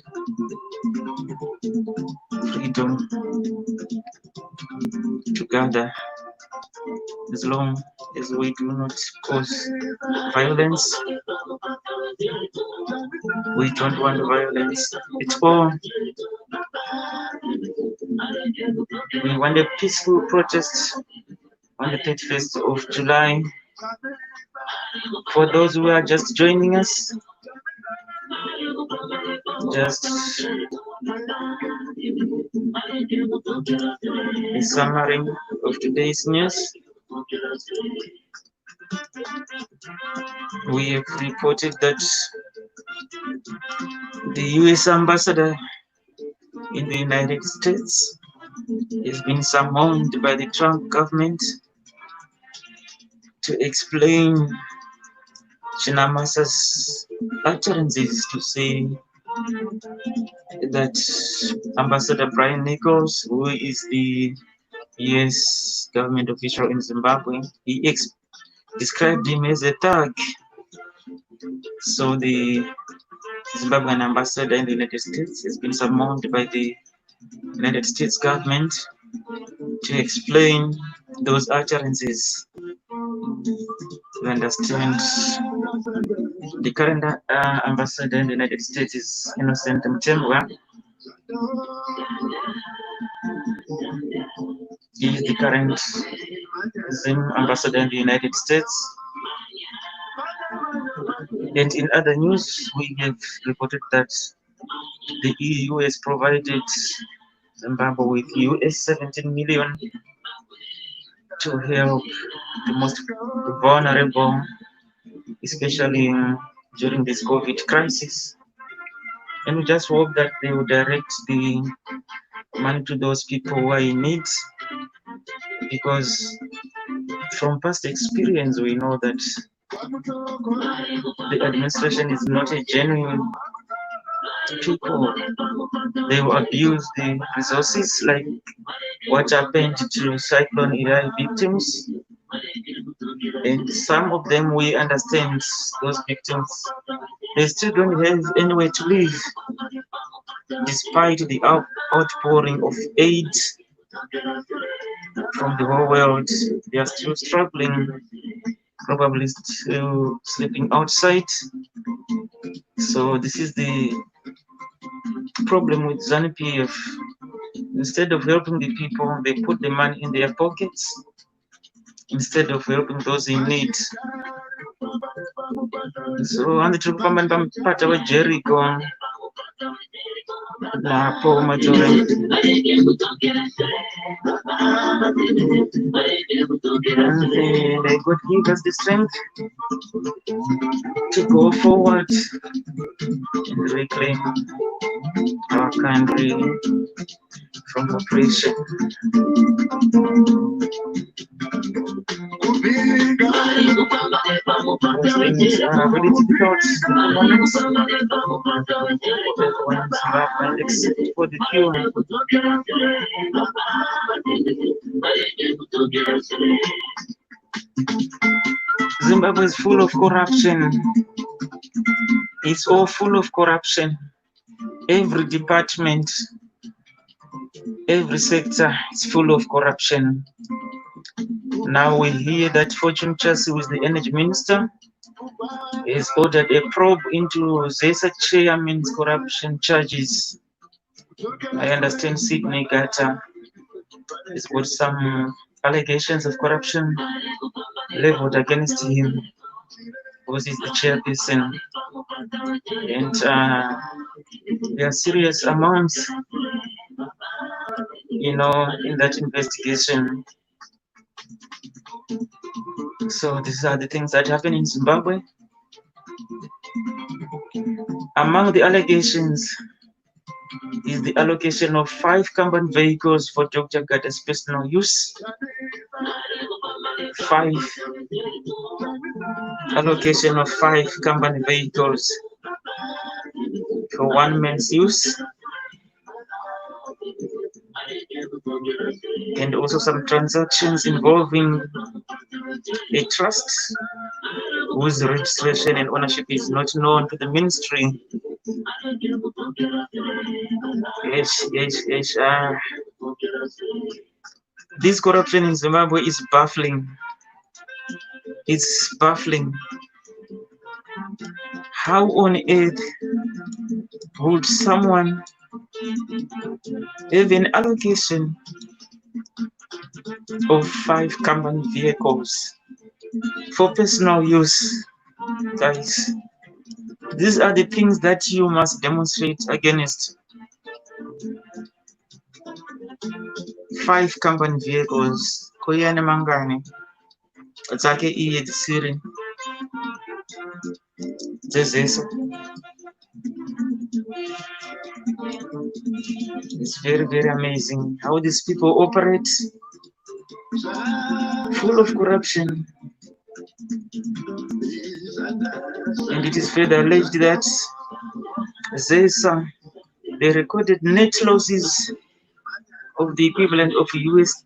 freedom to gather. As long as we do not cause violence, we don't want violence at all. We want a peaceful protest on the 31st of July. For those who are just joining us, Just a summary of today's news. We have reported that the US ambassador in the United States has been summoned by the Trump government to explain Chinamasa's utterances to say that Ambassador Brian Nichols, who is the US government official in Zimbabwe, he described him as a thug. So the Zimbabwean ambassador in the United States has been summoned by the United States government to explain those utterances. You understand, the current ambassador in the United States is Innocent Mchemwa. He is the current Zim ambassador in the United States. And in other news, we have reported that the EU has provided Zimbabwe with US 17 million to help the most vulnerable, especially during this COVID crisis. And we just hope that they will direct the money to those people who are in need, because from past experience we know that the administration is not a genuine people. They will abuse the resources, like what happened to Cyclone Idai victims. And some of them, we understand those victims, they still don't have anywhere to live. Despite the outpouring of aid from the whole world, they are still struggling, probably still sleeping outside. So this is the problem with ZANU-PF. Instead of helping the people, they put the money in their pockets instead of helping those in need. So on the trip part of Jericho, Napo Majore, and they could give us the strength to go forward and reclaim our country from oppression. Those things are really difficult at the moment, except for the few. Zimbabwe is full of corruption. It's all full of corruption. Every department, every sector is full of corruption. Now we hear that Fortune Chassis, who is the energy minister, has ordered a probe into ZESA chairman's corruption charges. I understand Sydney Gata has got some allegations of corruption leveled against him, because he's the chairperson. And there are serious amounts, in that investigation. So these are the things that happen in Zimbabwe. Among the allegations is the allocation of 5 carbon vehicles for Dr. Gata's personal use. 5 allocation of 5 carbon vehicles for one man's use, and also some transactions involving a trust whose registration and ownership is not known to the ministry. This corruption in Zimbabwe is baffling. It's baffling. How on earth would someone have an allocation of 5 company vehicles for personal use? Guys, These are the things that you must demonstrate against. 5 company vehicles. Koyane Mangani. Atsake iye Siri. This. It's very, very amazing how these people operate. Full of corruption. And it is further alleged that they recorded net losses of the equivalent of US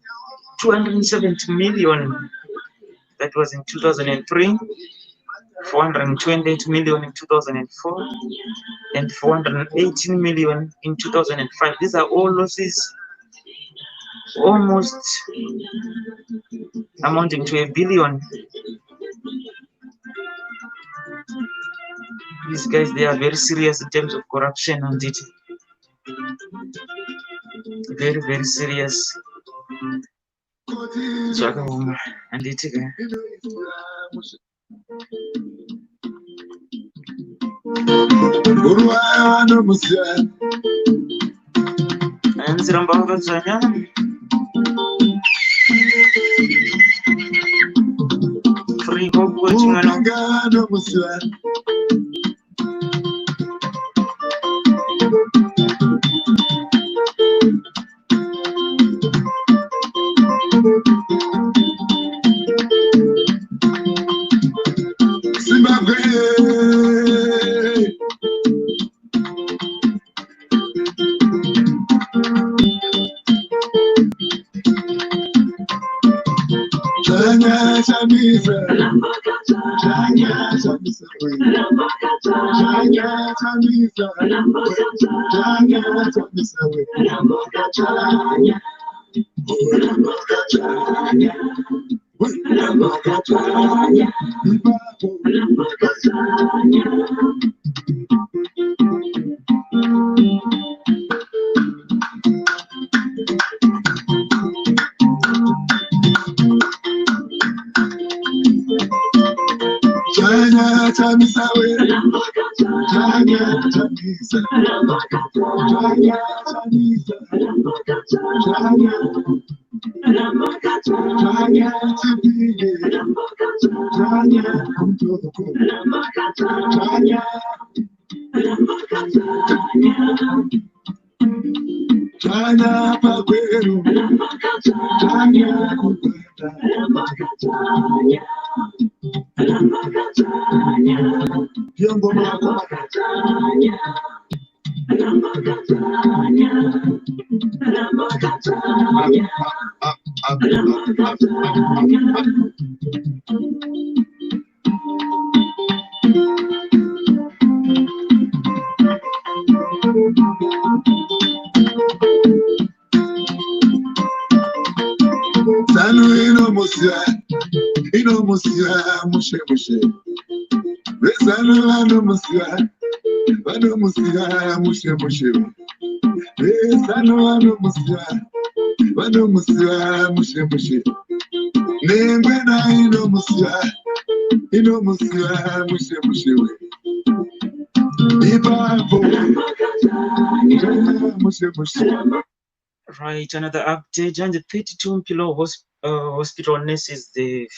270 million. That was in 2003, 428 million in 2004, and 418 million in 2005. These are all losses almost amounting to $1 billion. These guys, they are very serious in terms of corruption and it. Very, very serious. And it again. And Ziramba Zanya. Free hope watching along. Right, another update. And the 32 Mpilo hospital nurses, they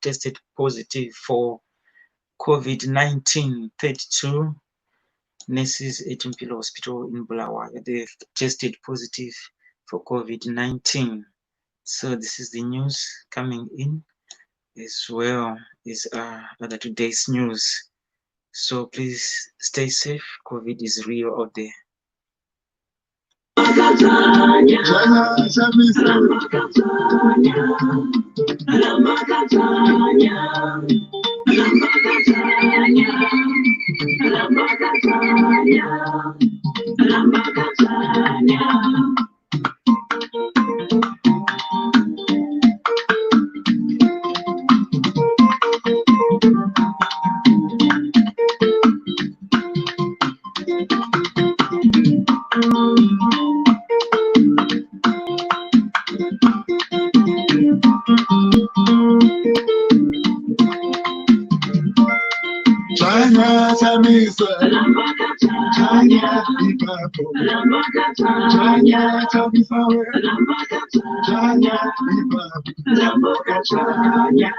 tested positive for COVID-19. 32 nurses at Mpilo Hospital in Bulawayo, they tested positive for COVID-19. So this is the news coming in as well as other today's news. So please stay safe. COVID is real out there. Chanya chamisa, chanya ipapo, chanya chamisa we, chanya ipapo, chanya,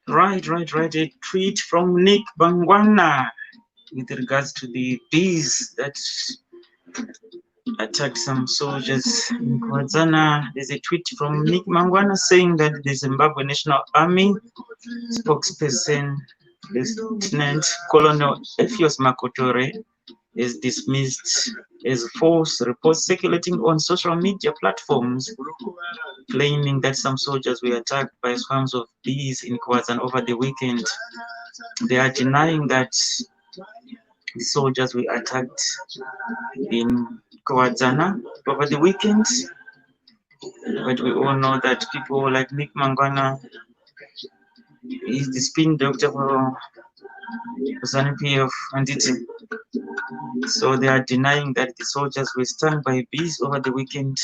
Right. A tweet from Nick Bangwana with regards to the bees that attacked some soldiers in Kwazana. There's a tweet from Nick Bangwana saying that the Zimbabwe National Army spokesperson, Lieutenant Colonel Ephios Makotore, is dismissed as false reports circulating on social media platforms claiming that some soldiers were attacked by swarms of bees in Kwazan over the weekend. They are denying that the soldiers were attacked in Kwazana over the weekend, but we all know that people like Nick Mangwana is the spin doctor for ZANU-PF and it. So they are denying that the soldiers were stung by bees over the weekend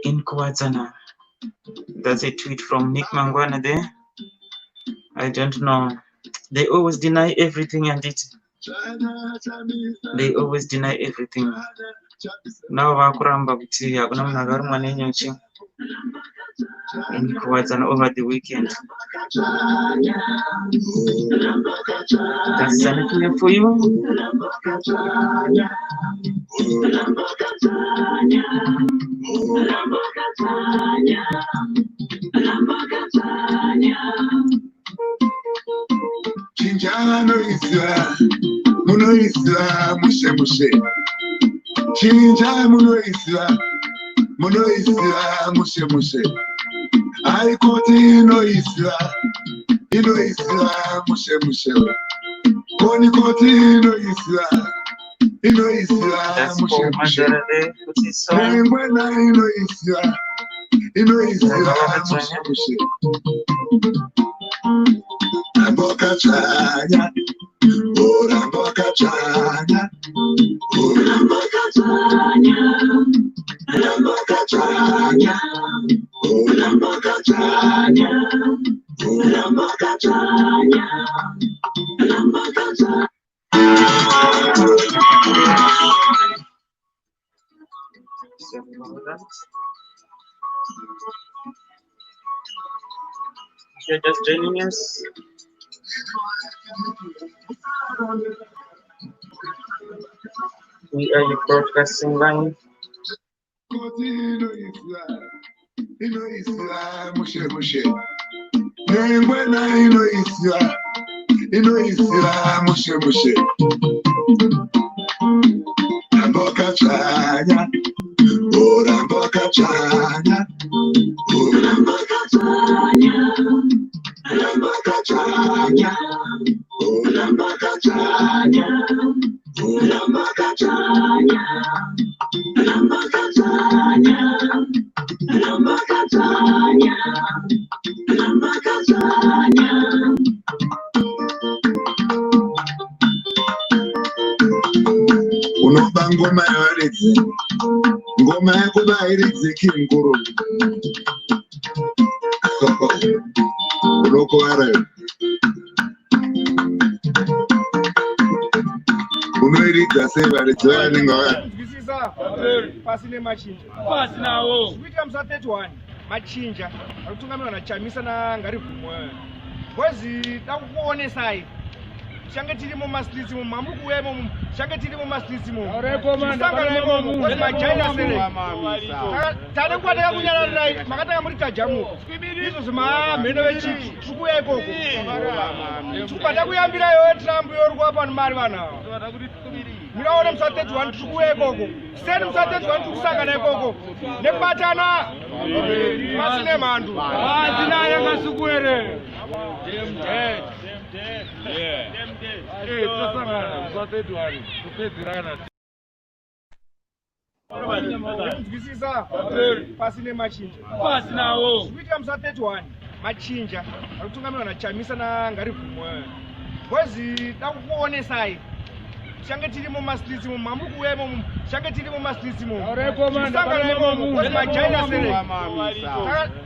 in Kwazana. That's a tweet from Nick Mangwana there. I don't know. They always deny everything and it. They always deny everything. Now vakuramba kuti hakuna munhu akarumwa nenyuchi in Kwazana over the weekend. That's ZANU-PF for you. Chinjano isla, muno isla, mushe. Chinja muno isla, mushe. I koti no isla, mushe. Koni koti no isla, mushe. Nengwena mushe. Boca chanya, ora boca chanya, ora boca chanya, ora boca chanya, ora boca chanya, ora boca chanya, ora boca chanya. If you're just joining us, we are broadcasting live. Ngoma yaridzi, ngoma yakubayiridzi kinguru. Uloko ware. unoiridza sevaridzoya ninga nzwisisa pasine machinja kuita musa 31 machinja ari kutungamirwa nachamisa nangarivhumwe bwezi dakukuonesai change tirimo mastreets mo mamuku wemo change tirimo mastreets mo sangana imomo bwezi majaina sere tade kwa daga kunyararirai makatanga muri tajamuko izvo zvimamheno vechi tukuya ikoko tukwada kuyambira yo Trump yorwa pano mari vana muraona musa 31 tukuya ikoko seni musa 31 tukusangana ikoko nekubatana pasine mhandu pasina yakasukuere nzwisisa pasine machinja kuita musa 31 machinja ari kutungamirwa nachamisa nangarivhumwe bwezi dakukuonesai change tirimo mastreets mo mamuku wemo change tirimo mastreets mo sangana imomo bwezi majaina sere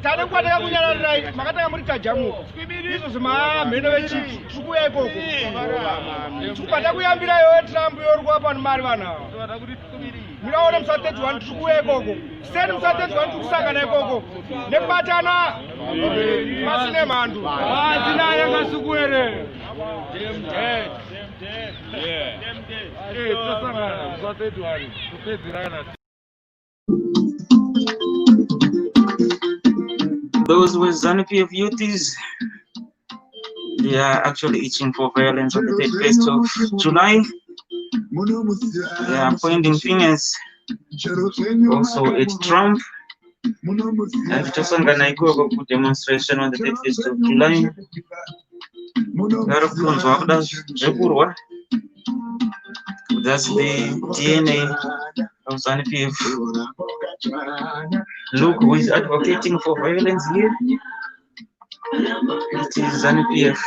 tade kwa daga kunyararirai makatanga muri tajamuko izvo zvimamheno vechi tukuya ikoko tukwada kuyambira yo Trump yorwa pano mari vana muraona musa 31 tukuya ikoko seni musa 31 tukusangana ikoko nekubatana pasine mhandu pasina yakasukuere Those were ZANU-PF youths. They are actually itching for violence on the 31st of July. They are pointing fingers also at Trump. And Chosangana Ikoko put demonstration on the 31st of July. That's the DNA of ZANU-PF. Look who is advocating for violence here. It is ZANU-PF.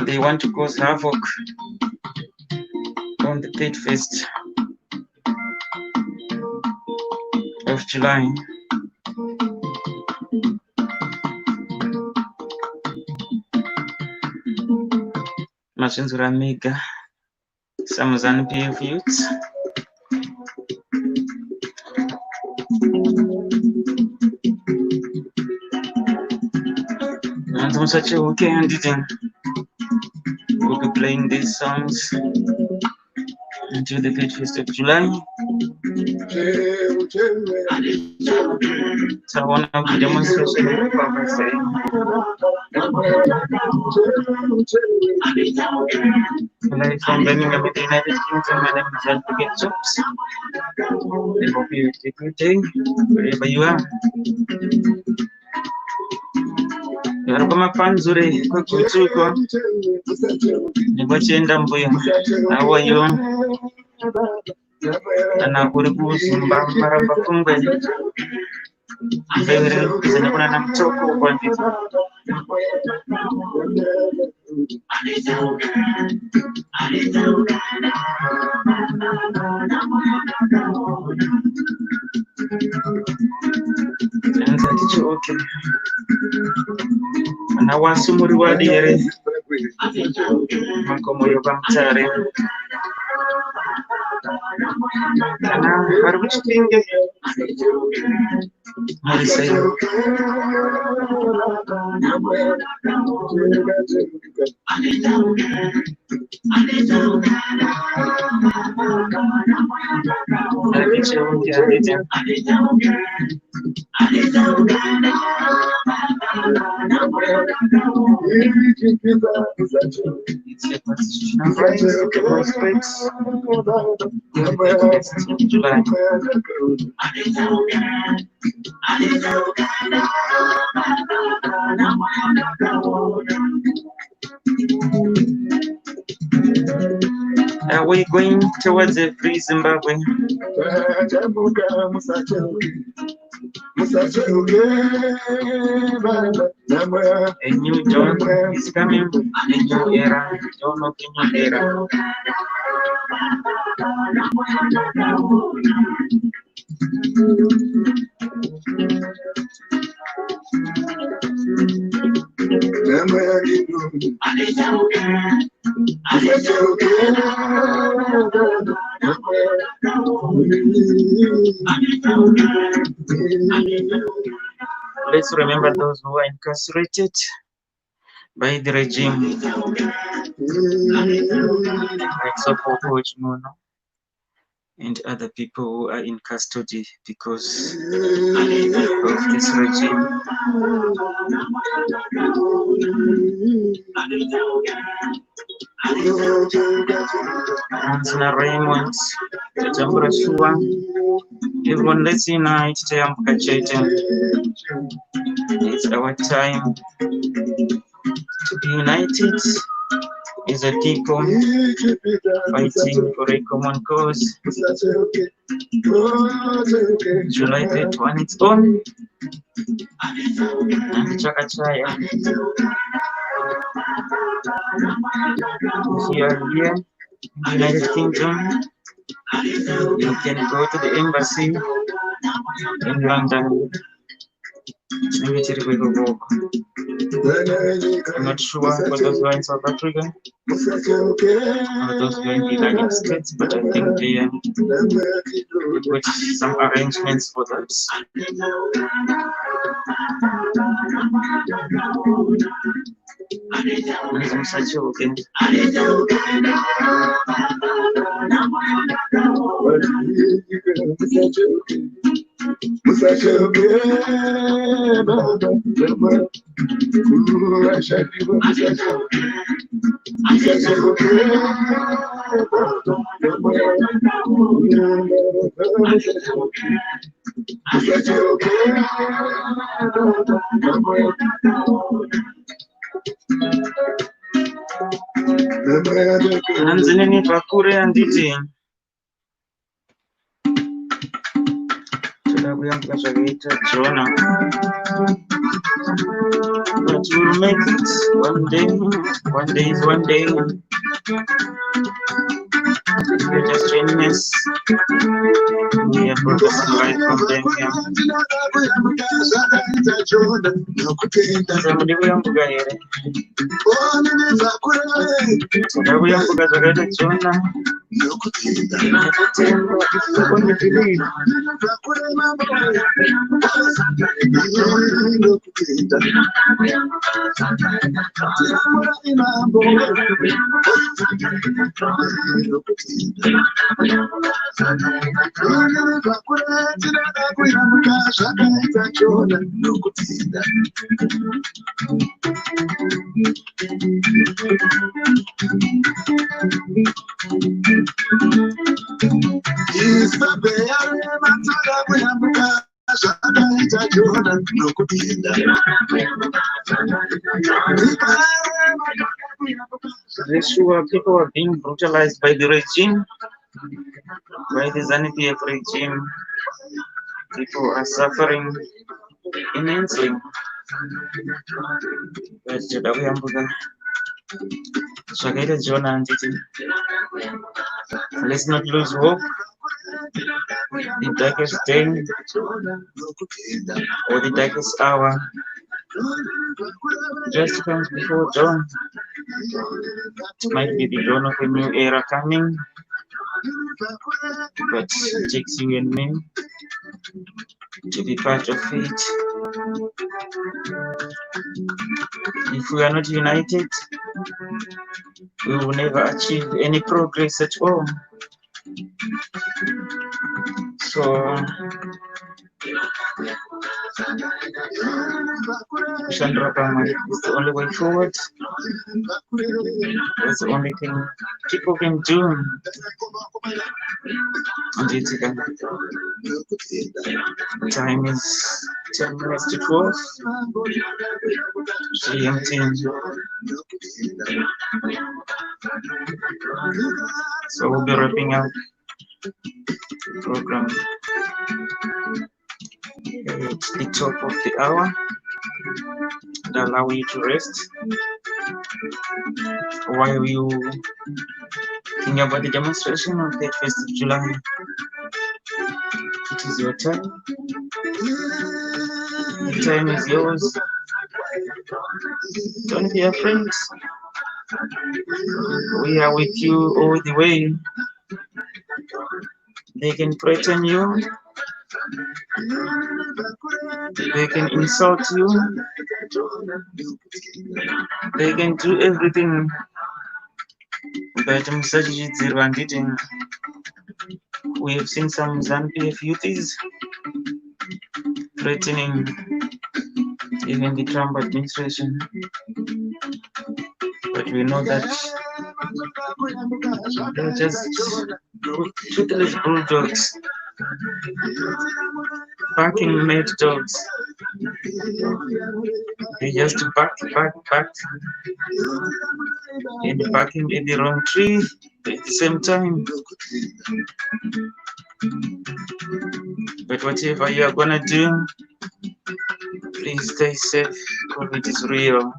They want to cause havoc on the 31st of July. Machinzura Mega, some ZANU-PF youths. And on such a weekend, we'll be playing these songs until the 31st of July. So one of the demonstrations live from Birmingham, the United Kingdom. My name is Advocate Chops. I hope you take a good day wherever you are. Yarukoma panzure kukutuko nibachenda mbuya awayo anakuri kuzimba maramba kungwe vere zinakuna na mtoko kwa ndizo okay. Na wasumuri wadire makomo yoba mtare na haruchitinge marisayo Are we going towards a free Zimbabwe? A new dawn is coming, a new era, dawn of a new era. Let's remember those who are incarcerated by the regime, like Sopopo Chimono and other people who are in custody because of this regime. Anzina Raymond, Jambura Shua, everyone let's unite, Tayambuka Chete. It's our time to be united as a people fighting for a common cause. July 3rd on its own, and Chakachaya. If you are here in the United Kingdom, you can go to the embassy in London. I'm not sure for those who are in South Africa or those who are in the United States, but I think they put some arrangements for that. Nanzinini pakure anditi tudakuyamba zvakaita Jonah, but we'll make it one day. One day is one day. If you're just joining us, we are broadcasting live from Birmingham. Ndakuyambuka here. Ndakuyambuka zvakaita Jonah. People are being brutalized by the regime, by the ZANU-PF regime. People are suffering immensely. Let's not lose hope. The darkest day or the darkest hour just comes before dawn. It might be the dawn of a new era coming, but it takes you and me to be part of it. If we are not united, we will never achieve any progress at all. So, Chandra Pama is the only way forward. That's the only thing people can do. Time is 10 minutes to 12. GMT. So we'll be wrapping up the program at the top of the hour and allow you to rest while you think about the demonstration on the 1st of July. It is your time. The time is yours. Don't be afraid. We are with you all the way. They can threaten you. They can insult you. They can do everything. But we have seen some ZANU-PF youths threatening even the Trump administration. But we know that they're just toothless bulldogs, barking mad dogs. They just bark, and barking in the wrong tree at the same time. But whatever you are gonna do, please stay safe. COVID is real.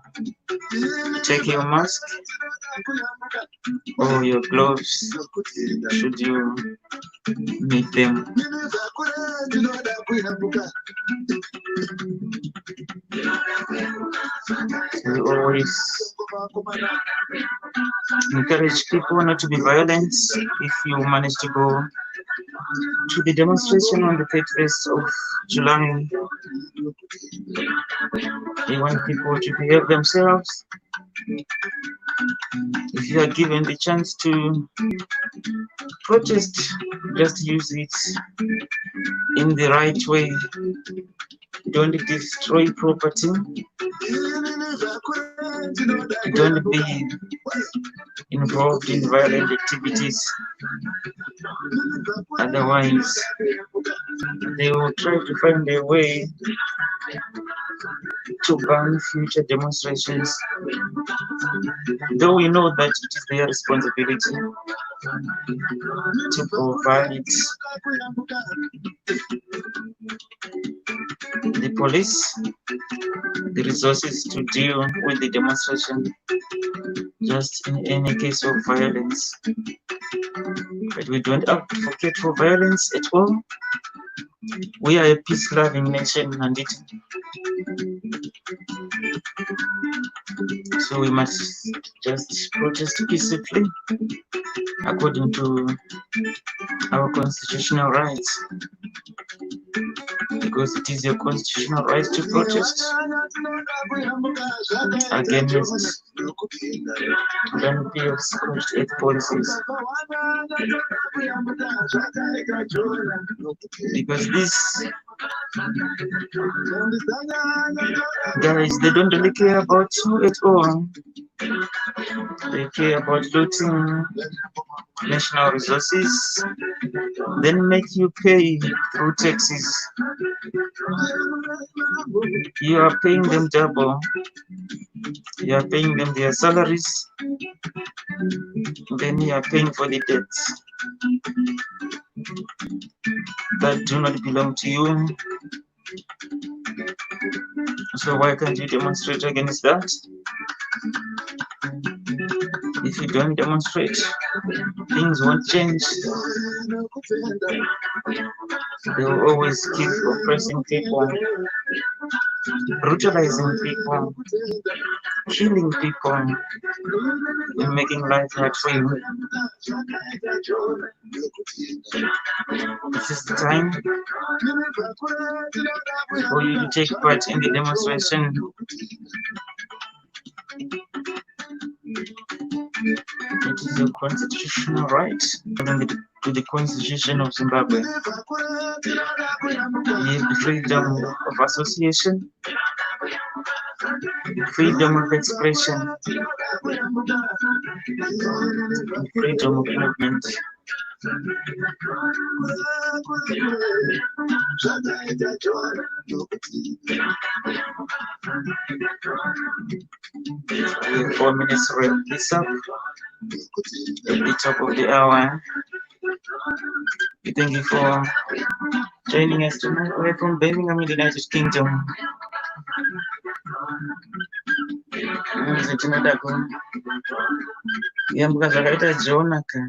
Take your mask or your gloves should you need them. We always encourage people not to be violent. If you manage to go to the demonstration on the 31st of July, we want people to behave themselves. If you are given the chance to protest, just use it in the right way. Don't destroy property. Don't be involved in violent activities. Otherwise, they will try to find a way to ban future demonstrations. Though we know that it is their responsibility to provide the police the resources to deal with the demonstration, just in any case of violence. But we don't advocate for violence at all. We are a peace-loving nation, and so we must just protest peacefully according to our constitutional rights, because it is your constitutional right to protest against ZANU-PF scorched earth policies. Because these guys, they don't really care about you at all. They care about looting national resources, then make you pay through taxes. You are paying them double. You are paying them their salaries, then you are paying for the debts that do not belong to you. So why can't you demonstrate against that? If you don't demonstrate, things won't change. They will always keep oppressing people, brutalizing people, killing people, and making life hard for you. This is the time for you to take part in the demonstration. It is your constitutional right according to the Constitution of Zimbabwe. You have the freedom of association, freedom of expression, and freedom of movement. We have 4 minutes to wrap this up at the top of the hour. We thank you for joining us tonight. We're from Birmingham in the United Kingdom. Yambuka zvakaita Jonaka.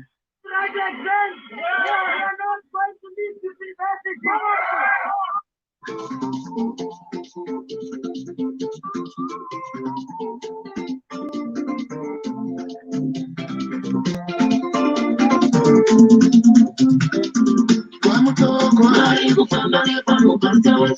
We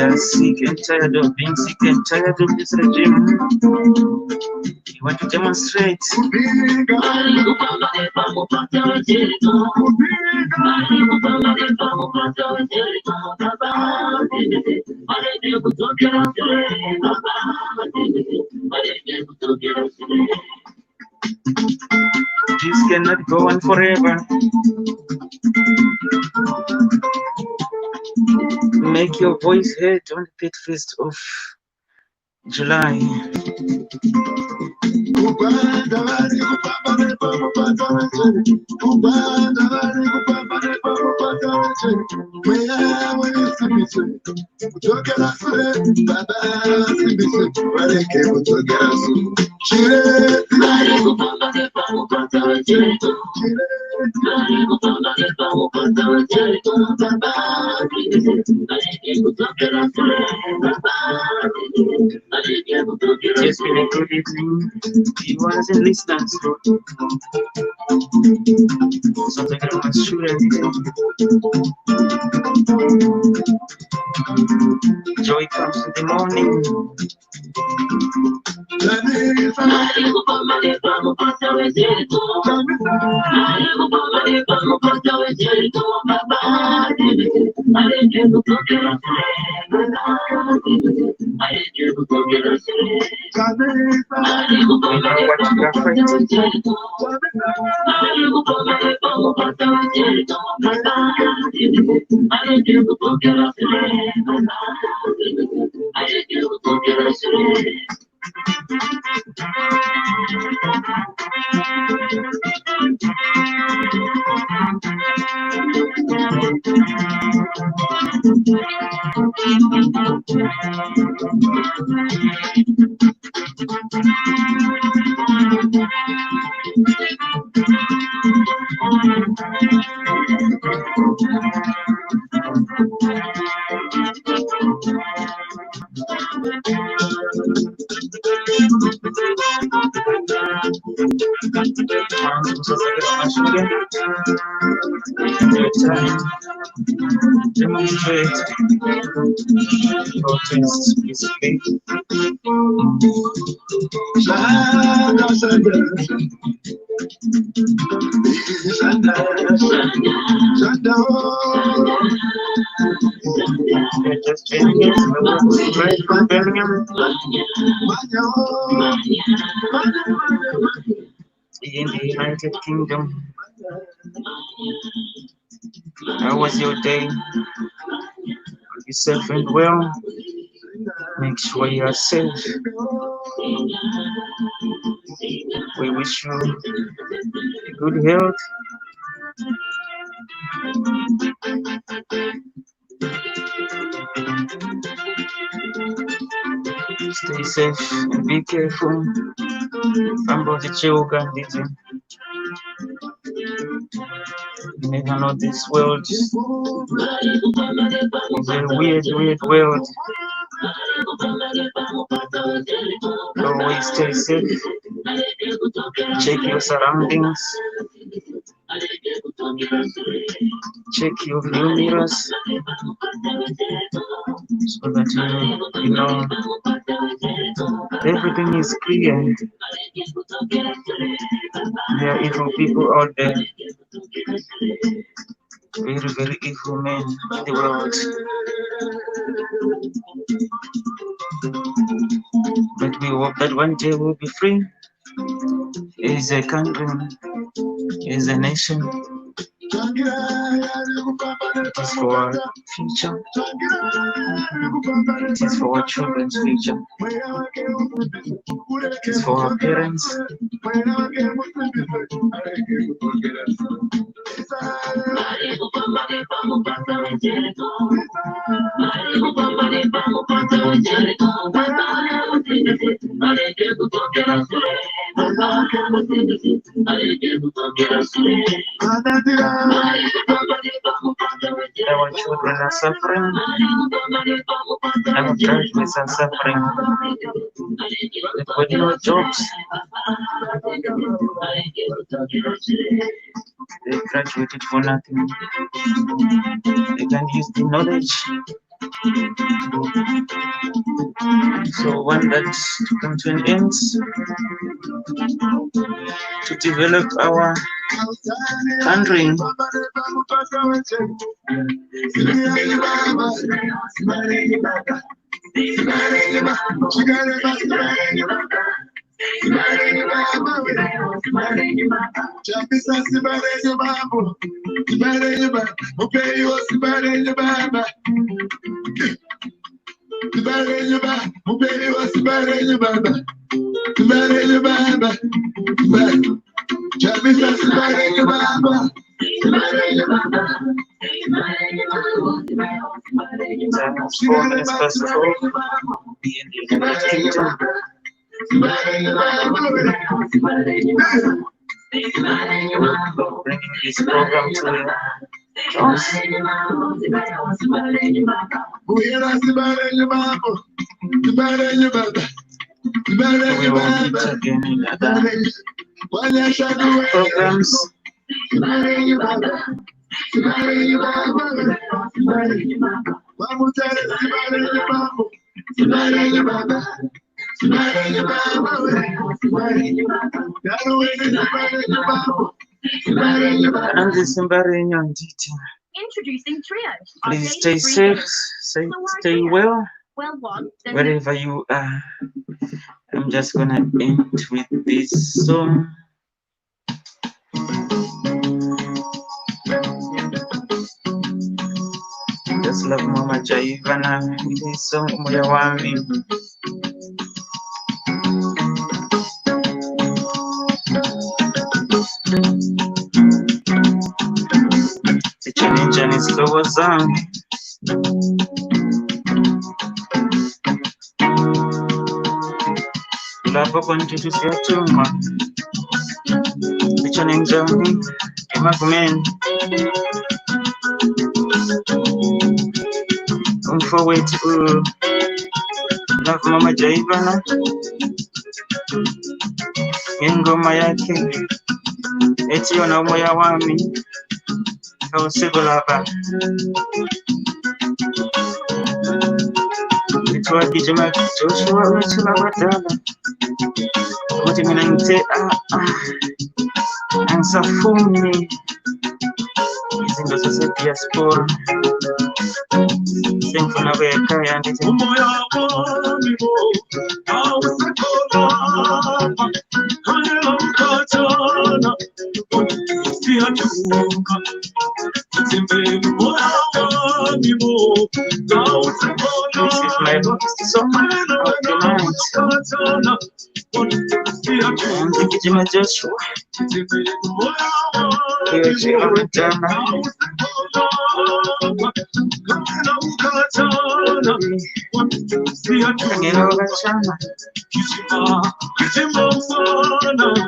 are sick and tired of being sick and tired of this regime. We want to demonstrate. This cannot go on forever. Make your voice heard on the 31st of July. It's been a good evening. He was in distance. Something I was sure joy comes in the morning. Demonstrate protest peacefully. Just joining us right from Birmingham in the United Kingdom. How was your day? Be safe and well. Make sure you are safe. We wish you good health. Stay safe and be careful. Remember the children, did you? You never know, this world is a weird world. Always stay safe. Check your surroundings. Check your view mirrors so that you know everything is clear. There are evil people out there. very, very evil men in the world. But we hope that one day we'll be free. Is a country, is a nation. It is for our future. It is for our children's future. It is for our parents. Our children are suffering. Our graduates are suffering. With no jobs, they graduated for nothing. They can use the knowledge. So one that's to come to an end, to develop our country. Be in the United Kingdom. Bringing this program to us. We will meet again in other programs. And this Introducing Trio. Please stay safe, stay well, wherever you are. I'm just gonna end with this song. Just love Mama Jaivana with this song, Moya Wami. The challenge and its goes on. Lapo kontitu siatuma. The challenge on me, Kemakumen. Come forward to love Mama Jaivana. Ingoma yake eti ona Moya Wami kausigolaba itwa kijema Joshua wechula badala kuti mina ngite ansafuni izinto zose diaspora simfuna kweka yandite Moya Wami bo awusekolaba kanela mkatana siatuka This is my song of the night.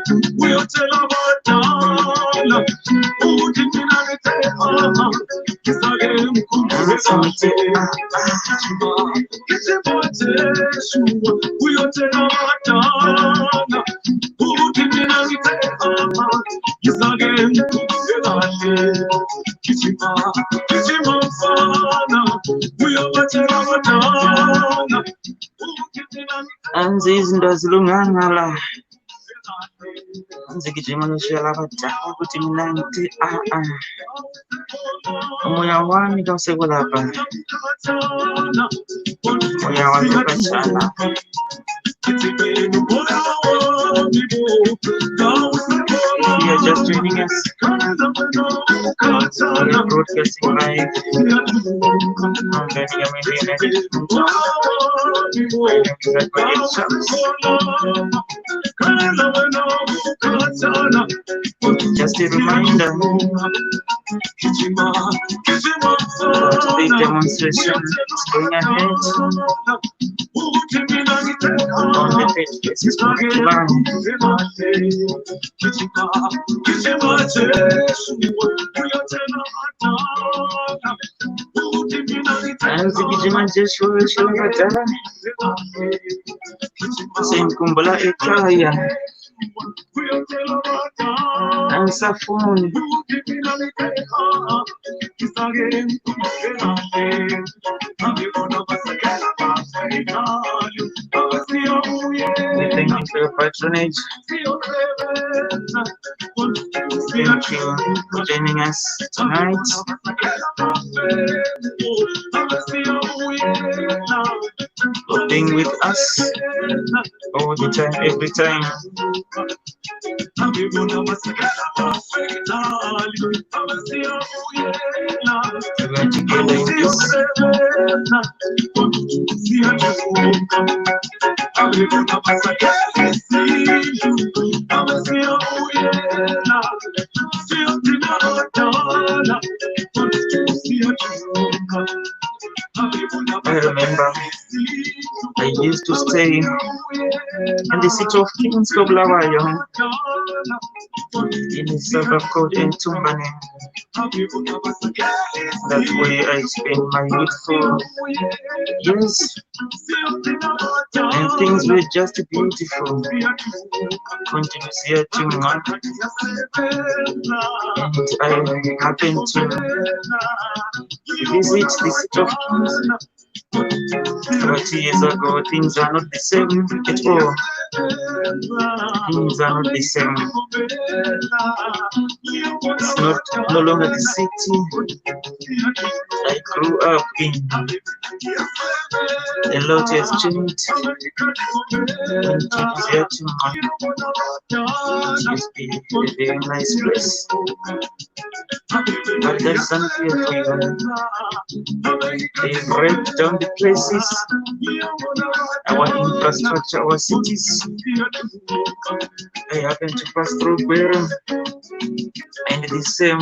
Joshua. Anzizinto zilungangala anzikijima loshela badala ukuthi mina ngithi Moya wami kawusekulapha. Moya wami kachana. If you are just joining us, we are broadcasting live from Birmingham, United Kingdom. My name is Advocate Charles. Just a reminder that the demonstration is going ahead on the Facebook Live. And the Gijima Joshua Shalagata Saint Kumbala Ekaya and Safun. We thank you for your patronage. Thank you for joining us tonight. For being with us all the time, every time. We are together in this. I remember I used to stay in the city of Kings of Lavayo, in the suburb called Ntumbane. That's where I spent my youthful years, and things were just beautiful. Continuous here to month, and I happened to visit the city of Kings. 30 years ago, things are not the same at all. Things are not the same. It's no longer the city I grew up in. A lot has changed. And it is here to used to be a very nice place. But there's something for you. They break down the places, our infrastructure, our cities. I happen to pass through Guerra, and the same.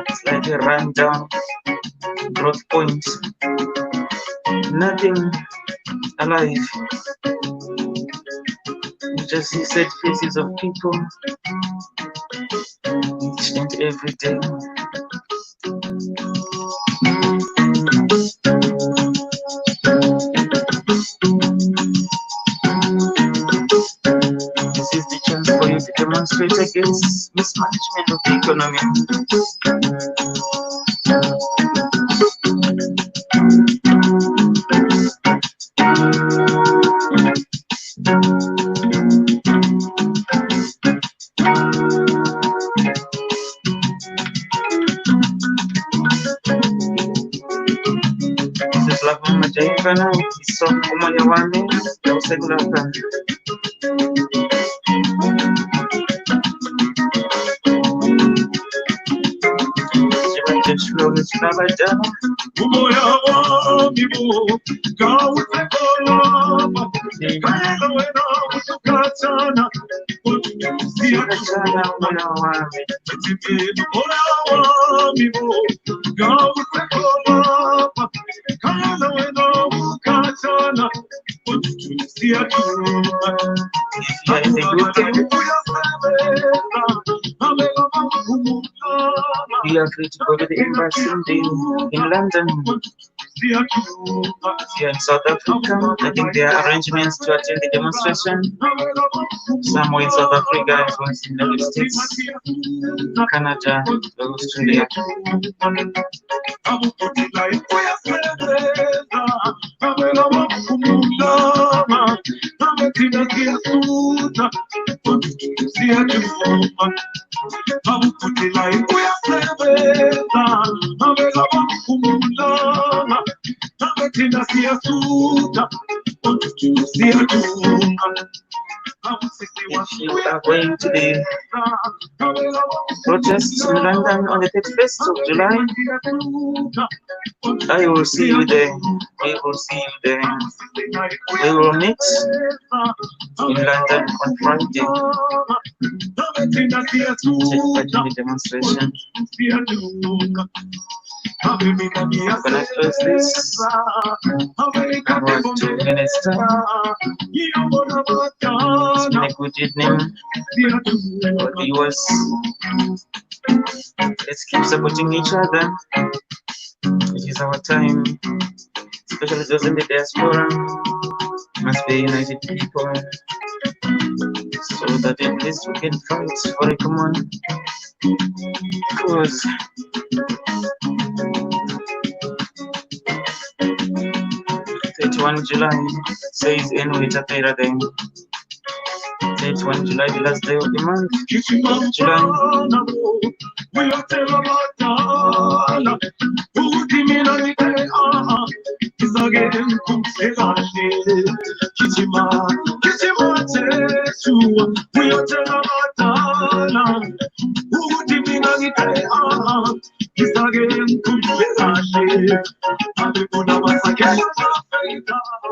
It's like a rundown growth point. Nothing alive. You just see sad faces of people each and every day. This is the chance for you to demonstrate against mismanagement of the economy. This is Love Mama Jaivana, it's so Moya Wami, Kawusekulapha. Umoya wami bo, kawusekulapha. Kayela wena utukatana, Kachana Moya Wami. umoya wami bo, kawusekulapha. Kayela wena ukatana, If you are in the UK, you are free to go to the embassy in London. If you are in South Africa, I think there are arrangements to attend the demonstration somewhere in South Africa, as well as in the United States, Canada, Australia. Amukutila ikuyasebeza Amela wakumulana Ametina siyasuka Ontutu siyadunga If you are going to the protests in London on the 31st of July, I will see you there. We will see you there. We will meet in London on Friday. Take part in the demonstration. I'm gonna close this. I want to minister. It's been a good evening for viewers. Let's keep supporting each other. It is our time, especially those in the diaspora. Must be united people, so that at least we can fight for a common cause. 31 July says Enu Itapera Day. 31 July, the last day of the month. July.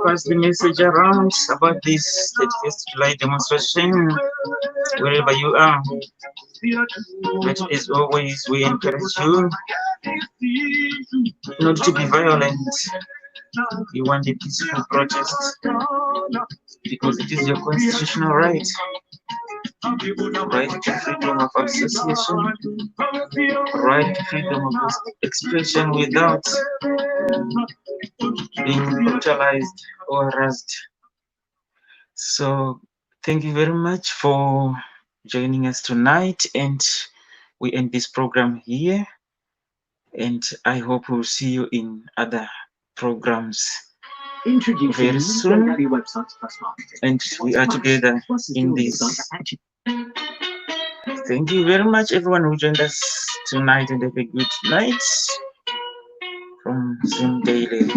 Pass the message around about this 31st July demonstration wherever you are. But as always, we encourage you not to be violent. You want a peaceful protest because it is your constitutional right. Right to freedom of association, right to freedom of expression without being brutalized or harassed. So thank you very much for joining us tonight, and we end this program here, and I hope we'll see you in other programs very soon, and we are together in this. Thank you very much everyone who joined us tonight, and have a good night from Zoom Daily.